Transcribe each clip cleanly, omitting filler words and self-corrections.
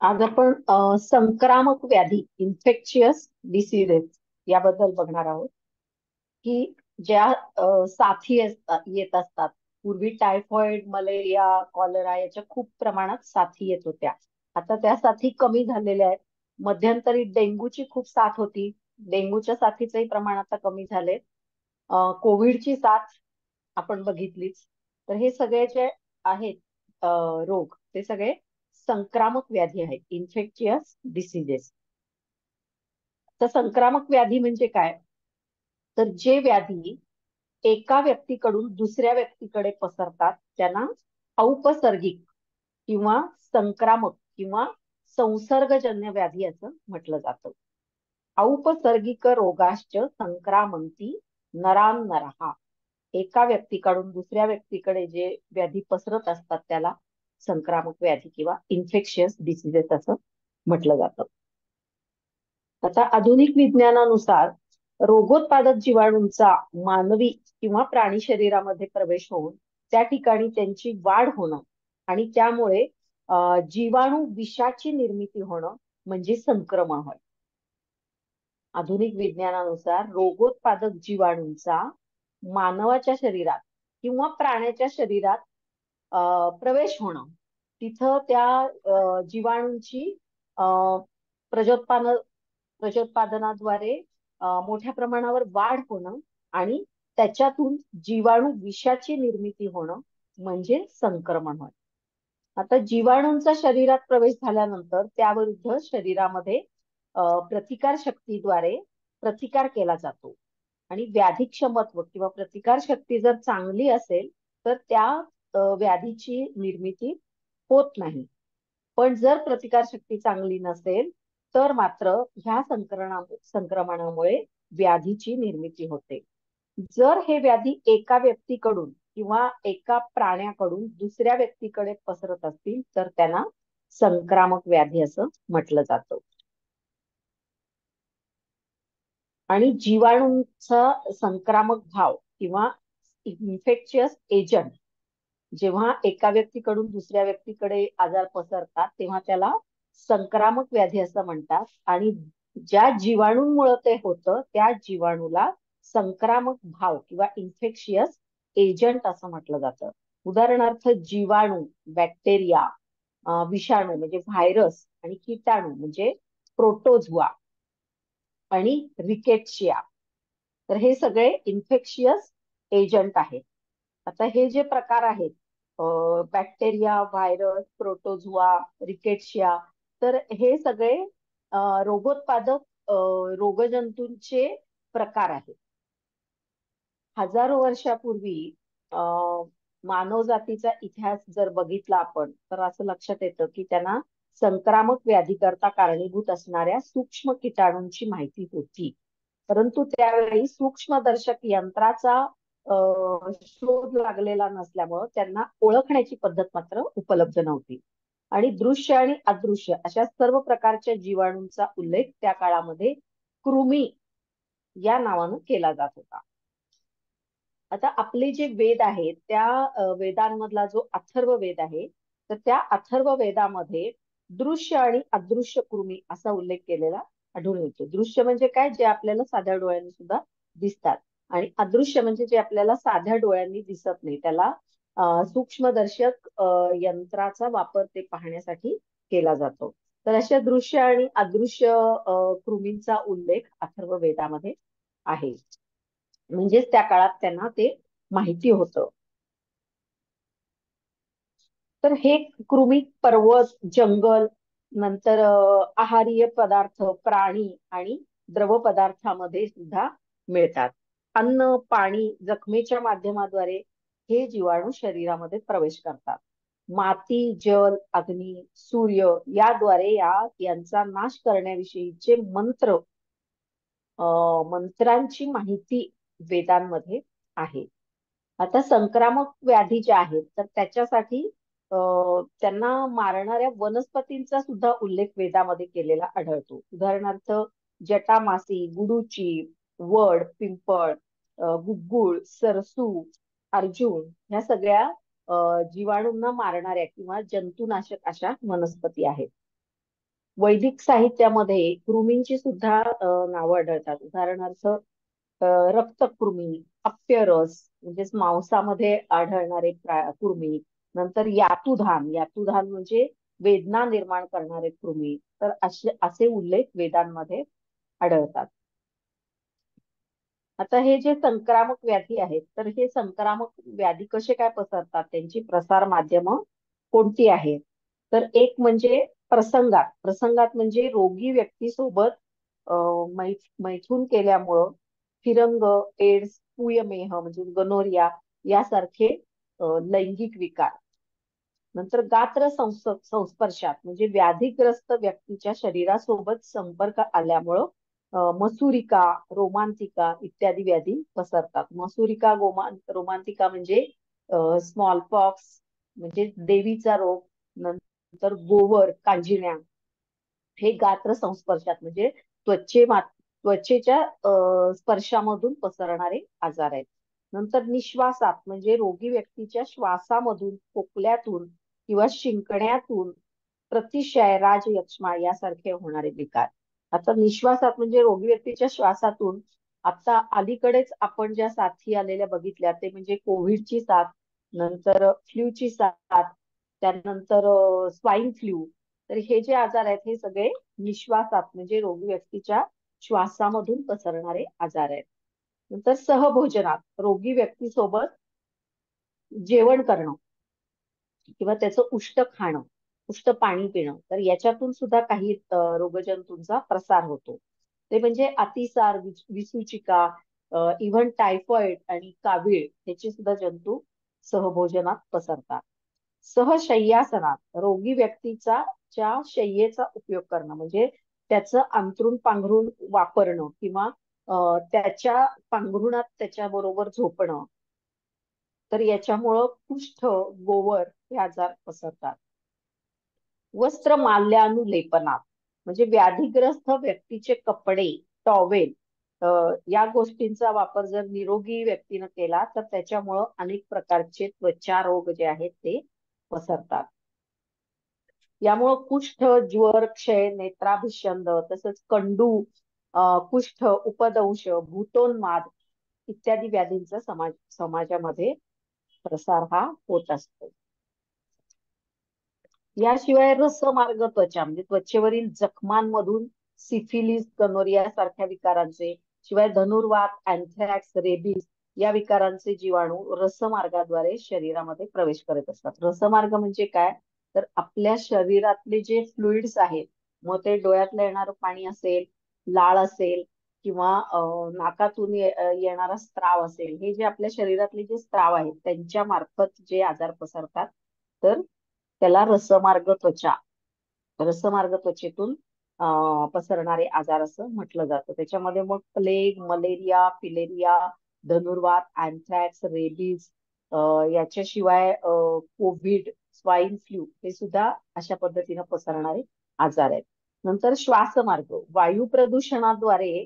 आज आपण संक्रामक व्याधी इन्फेक्शियस डिसीजेस याबद्दल बघणार आहोत की ज्या साथी येत असतात. पूर्वी टायफॉइड, मलेरिया, कॉलरा याच्या खूप प्रमाणात साथी येत होत्या. आता त्या साथी कमी झालेल्या आहेत. मध्यंतरी डेंग्यूची खूप साथ होती. डेंग्यूच्या साथीचंही प्रमाण आता कमी झाले. कोविडची साथ आपण बघितलीच. तर हे सगळे जे आहेत रोग, ते सगळे संक्रामक व्याधी आहेत, इन्फेक्शियस डिसीजेस. तर संक्रामक व्याधी म्हणजे काय? तर जे व्याधी एका व्यक्तीकडून दुसऱ्या व्यक्तीकडे पसरतात त्यांना औपसर्गिक किंवा संक्रामक किंवा संसर्गजन्य व्याधी असं म्हटलं जातं. औपसर्गिक रोगाश्च संक्रामंती नरान नरहा. एका व्यक्तीकडून दुसऱ्या व्यक्तीकडे जे व्याधी पसरत असतात त्याला संक्रामक व्याधी किंवा इन्फेक्शियस डिसीजेस असं म्हटलं जातं. आता आधुनिक विज्ञानानुसार रोगोत्पादक जीवाणूंचा मानवी किंवा प्राणी शरीरामध्ये प्रवेश होऊन त्या ठिकाणी त्यांची वाढ होणं आणि त्यामुळे जीवाणू विषाची निर्मिती होणं म्हणजे संक्रमण होय. आधुनिक विज्ञानानुसार रोगोत्पादक जीवाणूंचा मानवाच्या शरीरात किंवा प्राण्याच्या शरीरात प्रवेश होणं, तिथं त्या जीवाणूंची अ, प्रजोत्पादन प्रजोत्पादनाद्वारे मोठ्या प्रमाणावर वाढ होणं आणि त्याच्यातून जीवाणू विषाची निर्मिती होणं म्हणजे संक्रमण होय. आता जीवाणूंचा शरीरात प्रवेश झाल्यानंतर त्याविरुद्ध शरीरामध्ये प्रतिकार शक्तीद्वारे प्रतिकार केला जातो आणि व्याधी क्षमत्व किंवा प्रतिकार शक्ती जर चांगली असेल तर त्या व्याधीची निर्मिती होत नाही. पण जर प्रतिकार शक्ती चांगली नसेल तर मात्र ह्या संक्रमणामुळे व्याधीची निर्मिती होते. जर हे व्याधी एका व्यक्तीकडून किंवा एका प्राण्याकडून दुसऱ्या व्यक्तीकडे पसरत असतील तर त्यांना संक्रामक व्याधी असं म्हटलं जातं. आणि जीवाणूंचा संक्रामक भाव किंवा इन्फेक्शियस एजंट जेव्हा एका व्यक्तीकडून दुसऱ्या व्यक्तीकडे आजार पसरतात तेव्हा त्याला संक्रामक व्याधी असं म्हणतात. आणि ज्या जीवाणूंमुळे ते होतं त्या जीवाणूला संक्रामक भाव किंवा इन्फेक्शियस एजंट असं म्हटलं जातं. उदाहरणार्थ जीवाणू, बॅक्टेरिया, विषाणू म्हणजे व्हायरस आणि किटाणू म्हणजे प्रोटोझुआ आणि रिकेट्शिया. तर हे सगळे इन्फेक्शियस एजंट आहेत. आता हे जे प्रकार आहेत, बॅक्टेरिया, व्हायरस, प्रोटोझुआ, रिकेट्शिया, तर हे सगळे रोगोत्पादक रोगजंतूंचे प्रकार आहेत. हजारो वर्षापूर्वी मानवजातीचा इतिहास जर बघितला आपण तर असं लक्षात येतं की त्यांना संक्रामक व्याधीकरता कारणीभूत असणाऱ्या सूक्ष्म किटाणूंची माहिती होती. परंतु त्यावेळी सूक्ष्मदर्शक यंत्राचा शोध लागलेला नसल्यामुळं त्यांना ओळखण्याची पद्धत मात्र उपलब्ध नव्हती. आणि दृश्य आणि अदृश्य अशा सर्व प्रकारच्या जीवाणूंचा उल्लेख त्या काळामध्ये कृमी या नावानं केला जात होता. आता आपले जे वेद आहेत त्या वेदांमधला जो अथर्व वेद आहे तर त्या अथर्व वेदामध्ये दृश्य आणि अदृश्य कृमी असा उल्लेख केलेला आढळून येतो. दृश्य म्हणजे काय, जे आपल्याला साध्या डोळ्यांनी सुद्धा दिसतात. आणि अदृश्य म्हणजे जे आपल्याला साध्या डोळ्यांनी दिसत नाही, त्याला सूक्ष्मदर्शक यंत्राचा वापर ते पाहण्यासाठी केला जातो. तर अशा दृश्य आणि अदृश्य कृमींचा उल्लेख अथर्व वेदामध्ये आहे. म्हणजेच त्या काळात त्यांना ते माहिती होतं. तर हे कृमी पर्वत, जंगल, नंतर आहारीय पदार्थ, प्राणी आणि द्रव पदार्थामध्ये सुद्धा मिळतात. अन्न, पाणी, जखमेच्या माध्यमाद्वारे हे जीवाणू शरीरामध्ये प्रवेश करतात. माती, जल, अग्नी, सूर्य याद्वारे यांचा नाश करण्याविषयीचे मंत्रांची माहिती वेदांमध्ये आहे. आता संक्रामक व्याधी ज्या आहेत तर त्याच्यासाठी त्यांना मारणाऱ्या वनस्पतींचा सुद्धा उल्लेख वेदामध्ये केलेला आढळतो. उदाहरणार्थ जटामासी, गुडूची, वड, पिंपळ, गुग्गुळ, सरसू, अर्जुन ह्या सगळ्या जीवाणूंना मारणाऱ्या किंवा जंतुनाशक अशा वनस्पती आहेत. वैदिक साहित्यामध्ये कृमींची सुद्धा नावं आढळतात. उदाहरणार्थ रक्तकृमी, अप्यरस म्हणजेच मांसामध्ये आढळणारे कृमी, नंतर यातुधान, यातुधान म्हणजे वेदना निर्माण करणारे कृमी. तर असे उल्लेख वेदांमध्ये आढळतात. आता हे जे संक्रामक व्याधी आहेत, तर हे संक्रामक व्याधी कसे काय पसरतात, त्यांची प्रसार माध्यम कोणती आहेत? तर एक म्हणजे प्रसंगात, प्रसंगात म्हणजे रोगी व्यक्तीसोबत मैथून केल्यामुळं फिरंग, एड्स, पुयमेह म्हणजे गनोरिया यासारखे लैंगिक विकार. नंतर गात्र संस्पर्शात म्हणजे व्याधीग्रस्त व्यक्तीच्या शरीरासोबत संपर्क आल्यामुळं मसुरिका, रोमांतिका इत्यादी व्याधी पसरतात. मसुरिका, रोमांतिका म्हणजे स्मॉल पॉक्स म्हणजे देवीचा रोग, नंतर गोवर, कांजिण्या हे गात्र संस्पर्शात म्हणजे त्वचेच्या स्पर्शामधून पसरणारे आजार आहेत. नंतर निश्वासात म्हणजे रोगी व्यक्तीच्या श्वासामधून, खोकल्यातून किंवा शिंकण्यातून प्रतिशय, राजयक्ष्मा यासारखे होणारे विकार. आता निश्वासात म्हणजे रोगी व्यक्तीच्या श्वासातून, आता अलीकडेच आपण ज्या साथी आलेल्या बघितल्या ते म्हणजे कोविडची साथ, नंतर फ्लूची साथ, त्यानंतर स्वाईन फ्लू. तर हे जे आजार आहेत हे सगळे निश्वासात म्हणजे रोगी व्यक्तीच्या श्वासामधून पसरणारे आजार आहेत. नंतर सहभोजनात रोगी व्यक्तीसोबत जेवण करणं किंवा त्याचं उष्ट खाणं, उष्ट पाणी पिणं, तर याच्यातून सुद्धा काही रोगजंतूंचा प्रसार होतो. ते म्हणजे अतिसार, विसूचिका, इव्हन टायफॉइड आणि कावीळ ह्याचे सुद्धा जंतू सहभोजनात पसरतात. सहशय्यासनात रोगी व्यक्तीचा शय्येचा उपयोग करणं म्हणजे त्याचं अंथरूण पांघरून वापरणं किंवा त्याच्या पांघरुणात त्याच्या बरोबर झोपणं, तर याच्यामुळं कुष्ठ, गोवर हे आजार पसरतात. वस्त्र माल्यानुलेपनात म्हणजे व्याधीग्रस्त व्यक्तीचे कपडे, टॉवेल या गोष्टींचा वापर जर निरोगी व्यक्तीनं केला तर त्याच्यामुळं अनेक प्रकारचे त्वचा रोग जे आहेत ते पसरतात. यामुळं कुष्ठ, ज्वर, क्षय, नेत्राभिषंद, तसंच कंडू, कुष्ठ, उपदंश, भूतोन्माद इत्यादी व्याधींचा समाजामध्ये प्रसार हा होत असतो. याशिवाय रसमार्ग त्वचा म्हणजे त्वचेवरील जखमांमधून सिफिलिस, गनोरिया सारख्या विकारांचे, शिवाय धनुर्वात, अँथ्रॅक्स, रेबीज या विकारांचे जीवाणू रसमार्गाद्वारे शरीरामध्ये प्रवेश करत असतात. रसमार्ग म्हणजे काय? तर आपल्या शरीरातले जे फ्लुइड्स आहेत, मग ते डोळ्यातलं येणारं पाणी असेल, लाळ असेल किंवा नाकातून येणारा स्त्राव असेल, हे जे आपल्या शरीरातले जे स्त्राव आहेत त्यांच्या मार्फत जे आजार पसरतात, तर त्याला रसमार्ग त्वचेतून पसरणारे आजार असं म्हटलं जातं. त्याच्यामध्ये मग प्लेग, मलेरिया, फिलेरिया, धनुर्वात, अँथ्रॅक्स, रेबीज याच्याशिवाय कोविड, स्वाईन फ्लू हे सुद्धा अशा पद्धतीनं पसरणारे आजार आहेत. नंतर श्वासमार्ग, वायू प्रदूषणाद्वारे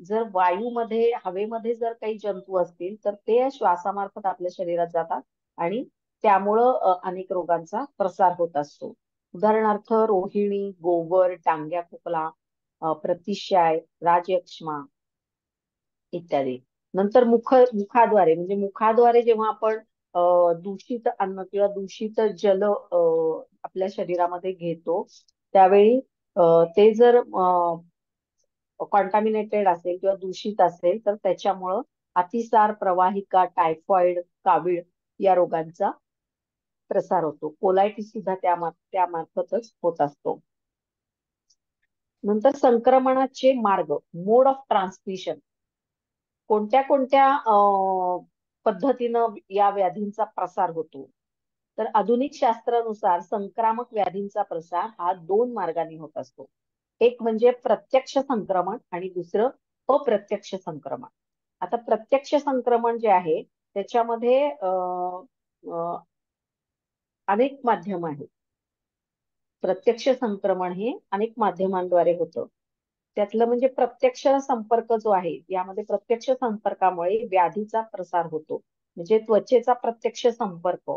जर वायूमध्ये, हवेमध्ये जर काही जंतू असतील तर ते श्वासामार्फत आपल्या शरीरात जातात आणि त्यामुळं अनेक रोगांचा प्रसार होत असतो. उदाहरणार्थ रोहिणी, गोवर, टांग्या खोकला, प्रतिशाय, राजयक्ष्मा इत्यादी. नंतर मुखाद्वारे म्हणजे मुखाद्वारे जेव्हा आपण दूषित अन्न किंवा दूषित जल आपल्या शरीरामध्ये घेतो, त्यावेळी ते जर कॉन्टॅमिनेटेड असेल किंवा दूषित असेल तर त्याच्यामुळं अतिसार, प्रवाहिका, टायफॉइड, कावीळ या रोगांचा प्रसार होतो. कोलायटिस सुद्धा त्यामार्फतच होत असतो. नंतर संक्रमणाचे मार्ग, मोड ऑफ ट्रान्समिशन, कोणत्या कोणत्या पद्धतीनं या व्याधींचा प्रसार होतो? तर आधुनिक शास्त्रानुसार संक्रामक व्याधींचा प्रसार हा 2 मार्गाने होत असतो. एक म्हणजे प्रत्यक्ष संक्रमण आणि दुसरं अप्रत्यक्ष संक्रमण. आता प्रत्यक्ष संक्रमण जे आहे त्याच्यामध्ये अनेक माध्यम आहेत. प्रत्यक्ष संक्रमण हे अनेक माध्यमांद्वारे होतं. त्यातलं म्हणजे प्रत्यक्ष संपर्क जो आहे, यामध्ये प्रत्यक्ष संपर्कामुळे व्याधीचा प्रसार होतो. म्हणजे त्वचेचा प्रत्यक्ष संपर्क,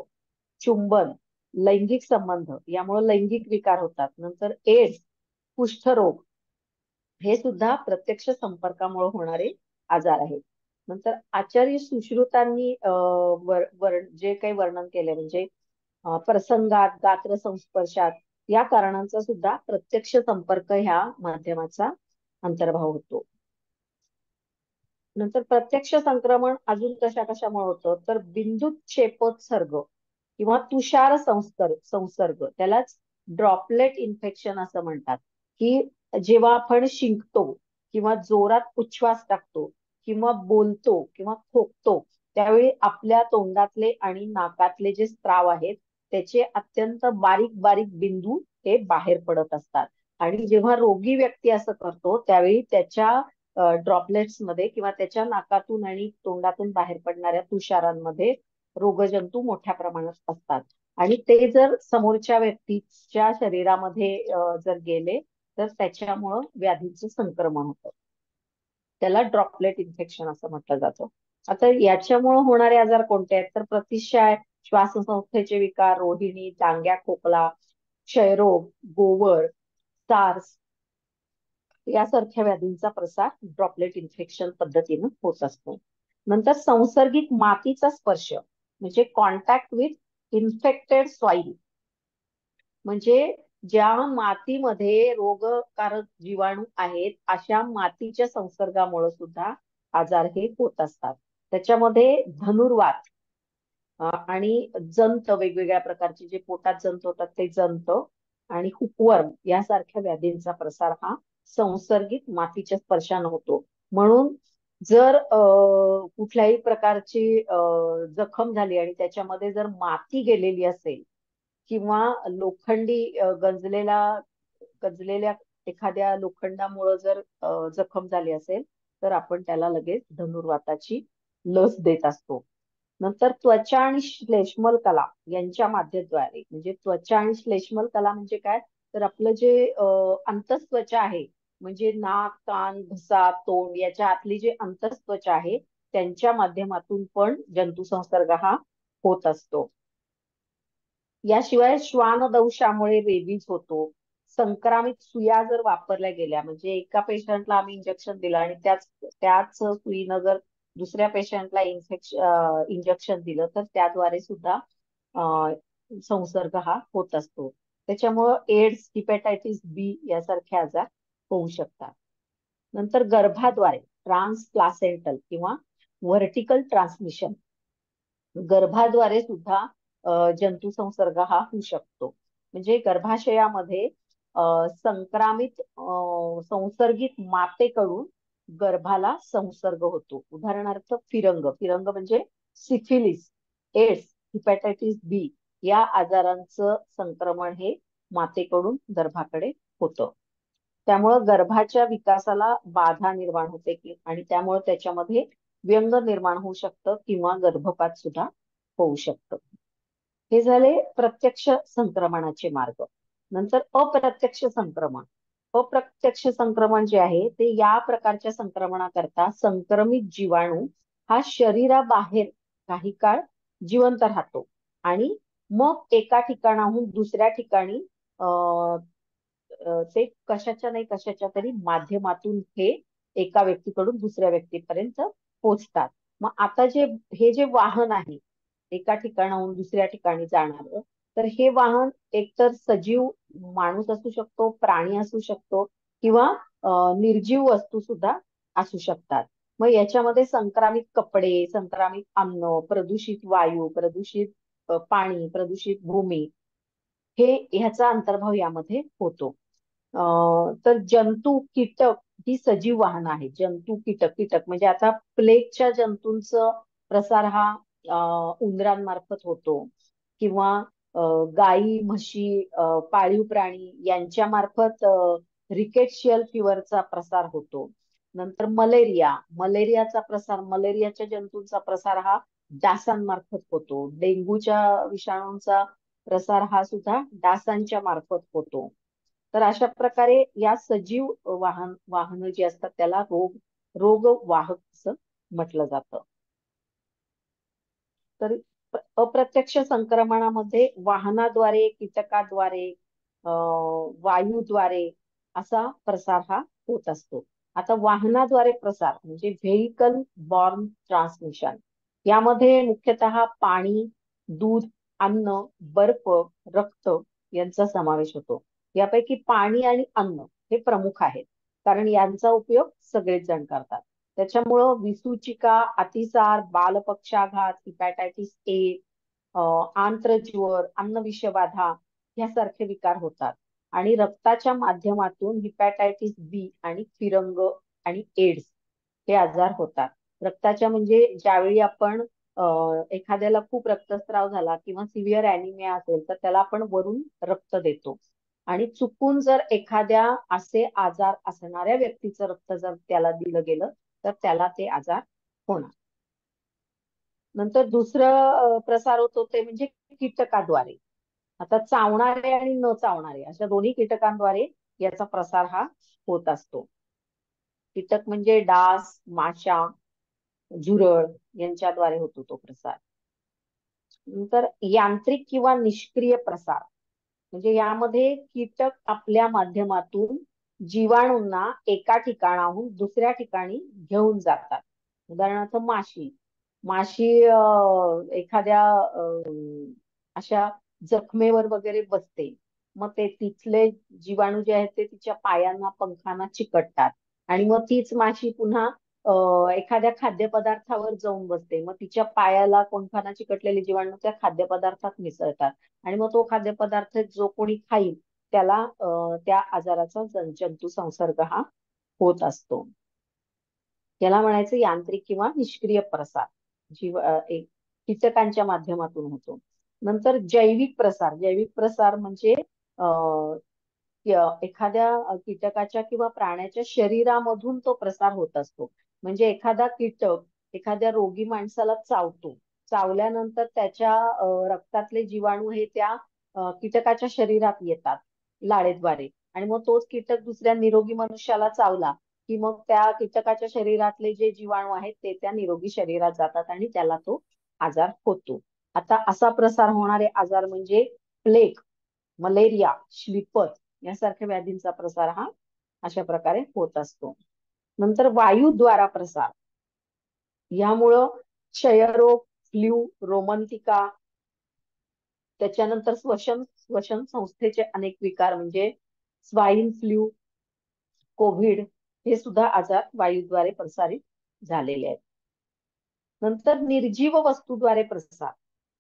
चुंबन, लैंगिक संबंध यामुळे लैंगिक विकार होतात. नंतर एड्स, कुष्ठरोग हे सुद्धा प्रत्यक्ष संपर्कामुळे होणारे आजार आहेत. नंतर आचार्य सुश्रुतांनी जे काही वर्णन केले म्हणजे प्रसंगात, गात्र संस्पर्शात या कारणांचा सुद्धा प्रत्यक्ष संपर्क ह्या माध्यमाचा अंतर्भाव होतो. नंतर प्रत्यक्ष संक्रमण अजून कशामुळे होतं तर बिंदू क्षेपोत्सर्ग किंवा तुषार संसर्ग त्यालाच ड्रॉपलेट इन्फेक्शन असं म्हणतात. की जेव्हा आपण शिंकतो किंवा जोरात उच्छ्वास टाकतो किंवा बोलतो किंवा खोकतो त्यावेळी आपल्या तोंडातले आणि नाकातले जे स्त्राव आहेत त्याचे अत्यंत बारीक बारीक बिंदू हे बाहेर पडत असतात. आणि जेव्हा रोगी व्यक्ती असं करतो त्यावेळी त्याच्या ड्रॉपलेट्स मध्ये किंवा त्याच्या नाकातून आणि तोंडातून बाहेर पडणाऱ्या तुषारांमध्ये रोगजंतू मोठ्या प्रमाणात असतात. आणि ते जर समोरच्या व्यक्तीच्या शरीरामध्ये जर गेले तर त्याच्यामुळं व्याधीचं संक्रमण होतं. त्याला ड्रॉपलेट इन्फेक्शन असं म्हटलं जातं. आता याच्यामुळे होणारे आजार कोणते आहेत तर प्रतिशाय, श्वाससंस्थेचे विकार, रोहिणी, टांग्या खोकला, क्षयरोग, गोवर, सार्स यासारख्या व्याधींचा प्रसार ड्रॉपलेट इन्फेक्शन पद्धतीनं होत असतो. नंतर संसर्गिक मातीचा स्पर्श म्हणजे कॉन्टॅक्ट विथ इन्फेक्टेड सॉइल म्हणजे ज्या मातीमध्ये रोगकारक जीवाणू आहेत अशा मातीच्या संसर्गामुळे सुद्धा आजार हे होत असतात. त्याच्यामध्ये धनुर्वात आणि जंत वेगवेगळ्या प्रकारचे जे पोटात जंत होतात ते जंत आणि हुकवर्म यासारख्या व्याधींचा प्रसार हा संसर्गित मातीच्या स्पर्शाने होतो. म्हणून जर कुठल्याही प्रकारची जखम झाली आणि त्याच्यामध्ये जर माती गेलेली असेल किंवा लोखंडी गंजलेल्या एखाद्या लोखंडामुळे जर जखम झाली असेल तर आपण त्याला लगेच धनुर्वाताची लस देत असतो. नंतर त्वचा आणि श्लेष्मल कला यांच्या माध्यद्वारे म्हणजे त्वचा आणि श्लेष्मल कला म्हणजे काय तर आपलं जे अंतस्त्वचा आहे म्हणजे नाक, कान, घसा, तोंड याच्या आतली जे अंतस्त्वचा आहे त्यांच्या माध्यमातून पण जंतू संसर्ग हा होत असतो. याशिवाय श्वानदंशामुळे रेबीज होतो. संक्रमित सुया जर वापरल्या गेल्या म्हणजे एका पेशंटला आम्ही इंजेक्शन दिलं आणि त्याच सुईनं जर दुसऱ्या पेशंटला इंजेक्शन दिलं तर त्याद्वारे सुद्धा संसर्ग हा होत असतो. त्याच्यामुळं एड्स, हिपॅटायटिस बी यासारखे आजार होऊ शकतात. नंतर गर्भाद्वारे ट्रान्सप्लासेंटल किंवा व्हर्टिकल ट्रान्समिशन गर्भाद्वारे सुद्धा जंतू संसर्ग हा होऊ शकतो. म्हणजे गर्भाशयामध्ये संक्रमित संसर्गित मातेकडून गर्भाला संसर्ग होतो. उदाहरणार्थ फिरंग म्हणजे सिफिलिस, एड्स, हिपॅटायटिस बी या आजारांचं संक्रमण हे मातेकडून गर्भाकडे होतं. त्यामुळं गर्भाच्या विकासाला बाधा निर्माण होते आणि त्यामुळे त्याच्यामध्ये व्यंग निर्माण होऊ शकतं किंवा गर्भपात सुद्धा होऊ शकतं. हे झाले प्रत्यक्ष संक्रमणाचे मार्ग. नंतर अप्रत्यक्ष संक्रमण. अप्रत्यक्ष संक्रमण जे आहे ते या प्रकारच्या संक्रमणाकरता संक्रमित जीवाणू हा शरीराबाहेर काही काळ जिवंत राहतो आणि मग एका ठिकाणाहून दुसऱ्या ठिकाणी ते कशाच्या नाही कशाच्या तरी माध्यमातून हे एका व्यक्तीकडून दुसऱ्या व्यक्तीपर्यंत पोहोचतात. मग आता हे जे वाहन आहे एका ठिकाणाहून दुसऱ्या ठिकाणी जाणार तर हे वाहन एकतर सजीव माणूस असू शकतो, प्राणी असू शकतो किंवा निर्जीव वस्तू सुद्धा असू शकतात. मग याच्यामध्ये संक्रमित कपडे, संक्रमित अन्न, प्रदूषित वायू, प्रदूषित पाणी, प्रदूषित भूमी हे ह्याचा अंतर्भाव यामध्ये होतो. तर जंतू, कीटक ही सजीव वाहनं आहेत. जंतू, कीटक म्हणजे आता प्लेगच्या जंतूंचा प्रसार हा उंदरांमार्फत होतो किंवा गायी, म्हशी, पाळीव प्राणी यांच्या मार्फत रिकेट्शियल फिवरचा प्रसार होतो. नंतर मलेरियाचा प्रसार, मलेरियाच्या जंतूंचा प्रसार हा डासांमार्फत होतो. डेंग्यूच्या विषाणूंचा प्रसार हा सुद्धा डासांच्या मार्फत होतो. तर अशा प्रकारे या सजीव वाहनं जी असतात त्याला रोगवाहक असं म्हटलं जातं. तर अप्रत्यक्ष संक्रमणामध्ये वाहनाद्वारे, कीटकाद्वारे, वायूद्वारे असा प्रसार हा होत असतो. आता वाहनाद्वारे प्रसार म्हणजे व्हेइकल बॉर्न ट्रान्समिशन, यामध्ये मुख्यतः पाणी, दूध, अन्न, बर्फ, रक्त यांचा समावेश होतो. यापैकी पाणी आणि अन्न हे प्रमुख आहेत, कारण यांचा उपयोग सगळेच जण करतात. त्याच्यामुळं विसूचिका, अतिसार, बालपक्षाघात, हिपॅटायटिस ए, आंत्रज्वर, अन्नविषबाधा यासारखे विकार होतात. आणि रक्ताच्या माध्यमातून हिपॅटायटिस बी आणि फिरंग आणि एड्स हे आजार होतात. रक्ताच्या म्हणजे ज्यावेळी आपण एखाद्याला खूप रक्तस्राव झाला किंवा सिव्हिअर अॅनिमिया असेल तर त्याला आपण वरून रक्त देतो. आणि चुकून जर एखाद्या असे आजार असणाऱ्या व्यक्तीचं रक्त जर त्याला दिलं गेलं तर त्याला ते आजार होणार. नंतर दुसरं प्रसार होतो ते म्हणजे कीटकाद्वारे. आता चावणारे आणि न चावणारे अशा दोन्ही कीटकांद्वारे याचा प्रसार हा होत असतो. कीटक म्हणजे डास, माशा, झुरळ यांच्याद्वारे होतो तो प्रसार. नंतर यांत्रिक किंवा निष्क्रिय प्रसार म्हणजे यामध्ये कीटक आपल्या माध्यमातून जीवाणूंना एका ठिकाणाहून दुसऱ्या ठिकाणी घेऊन जातात. उदाहरणार्थ माशी. माशी एखाद्या अशा जखमेवर वगैरे बसते. मग ते तिथले जीवाणू जे आहेत ते तिच्या पायांना, पंखांना चिकटतात आणि मग तीच माशी पुन्हा एखाद्या खाद्यपदार्थावर जाऊन बसते. मग तिच्या पायाला, पंखांना चिकटलेले जीवाणू त्या खाद्यपदार्थात मिसळतात आणि मग तो खाद्यपदार्थ जो कोणी खाईल त्याला त्या आजाराचा जंतू संसर्ग हा होत असतो. याला म्हणायचं यांत्रिक किंवा निष्क्रिय प्रसार. एक कीटकांच्या माध्यमातून होतो. नंतर जैविक प्रसार. जैविक प्रसार म्हणजे एखाद्या कीटकाच्या किंवा प्राण्याच्या शरीरामधून तो प्रसार होत असतो. म्हणजे एखादा कीटक एखाद्या रोगी माणसाला चावतो. चावल्यानंतर त्याच्या रक्तातले जीवाणू हे त्या कीटकाच्या शरीरात येतात लाळेद्वारे आणि मग तोच कीटक दुसऱ्या निरोगी मनुष्याला चावला की मग त्या कीटकाच्या शरीरातले जे जीवाणू आहेत ते त्या निरोगी शरीरात जातात आणि त्याला तो आजार होतो. आता असा प्रसार होणारे आजार म्हणजे प्लेग, मलेरिया, श्लीपत यासारख्या व्याधींचा प्रसार हा अशा प्रकारे होत असतो. नंतर वायूद्वारा प्रसार. यामुळं क्षयरोग, फ्ल्यू, रोमंतिका, त्याच्यानंतर श्वसन संस्थेचे अनेक विकार म्हणजे स्वाईन फ्ल्यू, कोविड हे सुद्धा आजार वायूद्वारे प्रसारित झालेले आहेत. नंतर निर्जीव वस्तूद्वारे प्रसार.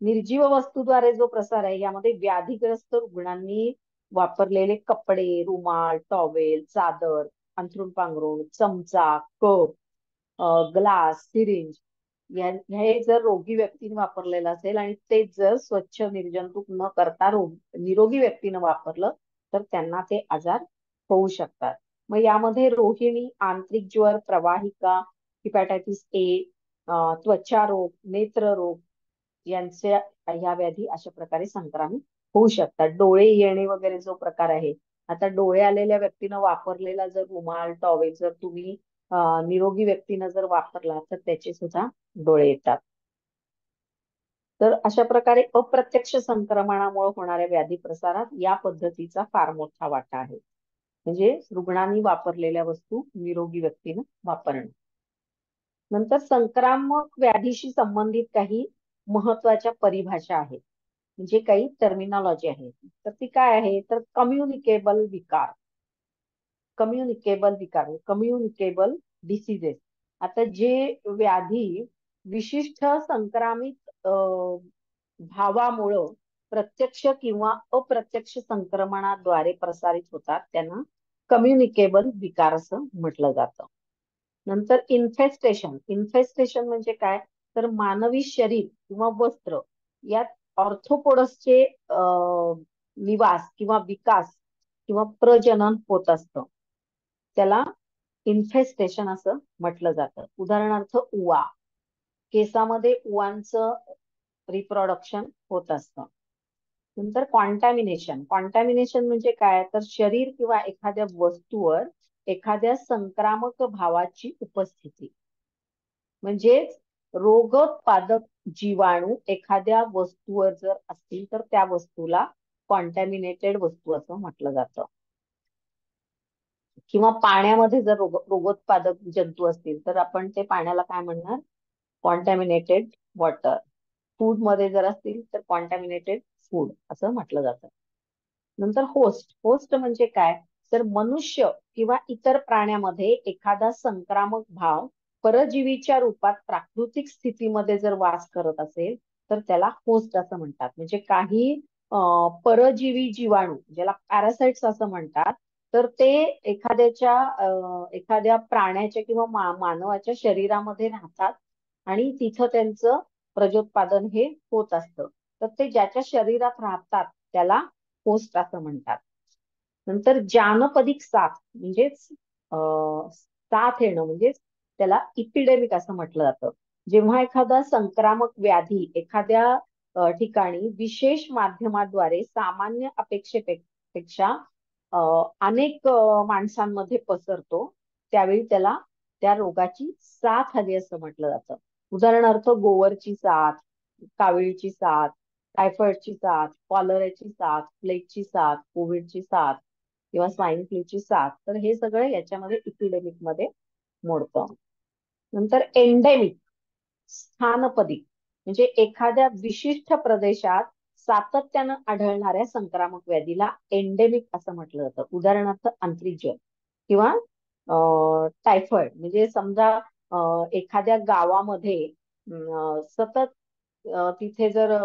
निर्जीव वस्तूद्वारे जो प्रसार आहे यामध्ये व्याधीग्रस्त रुग्णांनी वापरलेले कपडे, रुमाल, टॉवेल, चादर, अंथरूण पांघरूण, चमचा, कप, ग्लास, सिरिंज हे जर रोगी व्यक्तीने वापरलेलं असेल आणि ते जर स्वच्छ निर्जंतुक न करता निरोगी व्यक्तीनं वापरलं तर त्यांना ते आजार होऊ शकतात. मग यामध्ये रोहिणी, आंतरिक ज्वर, प्रवाहिका, हिपॅटायटिस ए, त्वचा रोग, नेत्र रोग यांच्या ह्या व्याधी अशा प्रकारे संक्रामित होऊ शकतात. डोळे येणे वगैरे जो प्रकार आहे. आता डोळे आलेल्या व्यक्तीनं वापरलेला जर रुमाल, टॉवेल जर तुम्ही निरोगी व्यक्तीनं जर वापरला तर त्याचे सुद्धा डोळे येतात. तर अशा प्रकारे अप्रत्यक्ष संक्रमणामुळे होणाऱ्या व्याधी प्रसारात या पद्धतीचा फार मोठा वाटा आहे. म्हणजे रुग्णांनी वापरलेल्या वस्तू निरोगी व्यक्तीनं वापरणं. नंतर संक्रामक व्याधीशी संबंधित काही महत्वाच्या परिभाषा आहेत. म्हणजे काही टर्मिनॉलॉजी आहे. तर ती काय आहे तर कम्युनिकेबल विकार. Communicable diseases. आता जे व्याधी विशिष्ट संक्रामित भावामुळं प्रत्यक्ष किंवा अप्रत्यक्ष संक्रमणाद्वारे प्रसारित होतात त्यांना कम्युनिकेबल विकार असं म्हटलं जातं. नंतर इन्फेस्टेशन. इन्फेस्टेशन म्हणजे काय तर मानवी शरीर किंवा वस्त्र यात ऑर्थोपोडसचे निवास किंवा विकास किंवा प्रजनन होत असतं. त्याला इन्फेस्टेशन असं म्हटलं जातं. उदाहरणार्थ उवा. केसामध्ये उवांचं रिप्रोडक्शन होत असतं. नंतर कॉन्टॅमिनेशन. कॉन्टॅमिनेशन म्हणजे काय तर शरीर किंवा एखाद्या वस्तूवर एखाद्या संक्रामक भावाची उपस्थिती. म्हणजेच रोगोत्पादक जीवाणू एखाद्या वस्तूवर जर असतील तर त्या वस्तूला कॉन्टॅमिनेटेड वस्तू असं म्हटलं जातं. किंवा पाण्यामध्ये जर रोगोत्पादक जंतू असतील तर आपण ते पाण्याला काय म्हणणार? कॉन्टॅमिनेटेड वॉटर. फूड मध्ये जर असतील तर कॉन्टॅमिनेटेड फूड असं म्हटलं जातं. नंतर होस्ट. होस्ट म्हणजे काय? तर मनुष्य किंवा इतर प्राण्यामध्ये एखादा संक्रामक भाव परजीवीच्या रूपात प्राकृतिक स्थितीमध्ये जर वास करत असेल तर त्याला होस्ट असं म्हणतात. म्हणजे काही परजीवी जीवाणू ज्याला पॅरासाइट्स असं म्हणतात, तर ते एखाद्या प्राण्याच्या किंवा मानवाच्या शरीरामध्ये राहतात आणि तिथं त्यांचं प्रजोत्पादन हे होत असतं. तर ते ज्याच्या शरीरात राहतात त्याला होस्ट असं म्हणतात. नंतर जानपदिक साथ म्हणजेच साथ येणं म्हणजेच त्याला इपिडेमिक असं म्हटलं जातं. जेव्हा एखादा संक्रामक व्याधी एखाद्या ठिकाणी विशेष माध्यमाद्वारे सामान्य अपेक्षेपेक्षा अनेक माणसांमध्ये पसरतो, त्यावेळी त्याला त्या रोगाची साथ आली असं म्हटलं जातं. उदाहरणार्थ गोवरची साथ, कावीळची साथ, टायफॉइडची साथ, कॉलराची साथ, प्लेगची साथ, कोविडची साथ किंवा स्वाईन फ्लूची साथ, तर हे सगळं याच्यामध्ये इपिडेमिक मध्ये मोडतं. नंतर एंडेमिक, स्थानपदी म्हणजे एखाद्या विशिष्ट प्रदेशात सातत्यानं आढळणाऱ्या संक्रामक व्याधीला एंडेमिक असं म्हटलं जातं. उदाहरणार्थ अंत्रिज्य किंवा टायफॉइड. म्हणजे समजा एखाद्या गावामध्ये सतत तिथे जर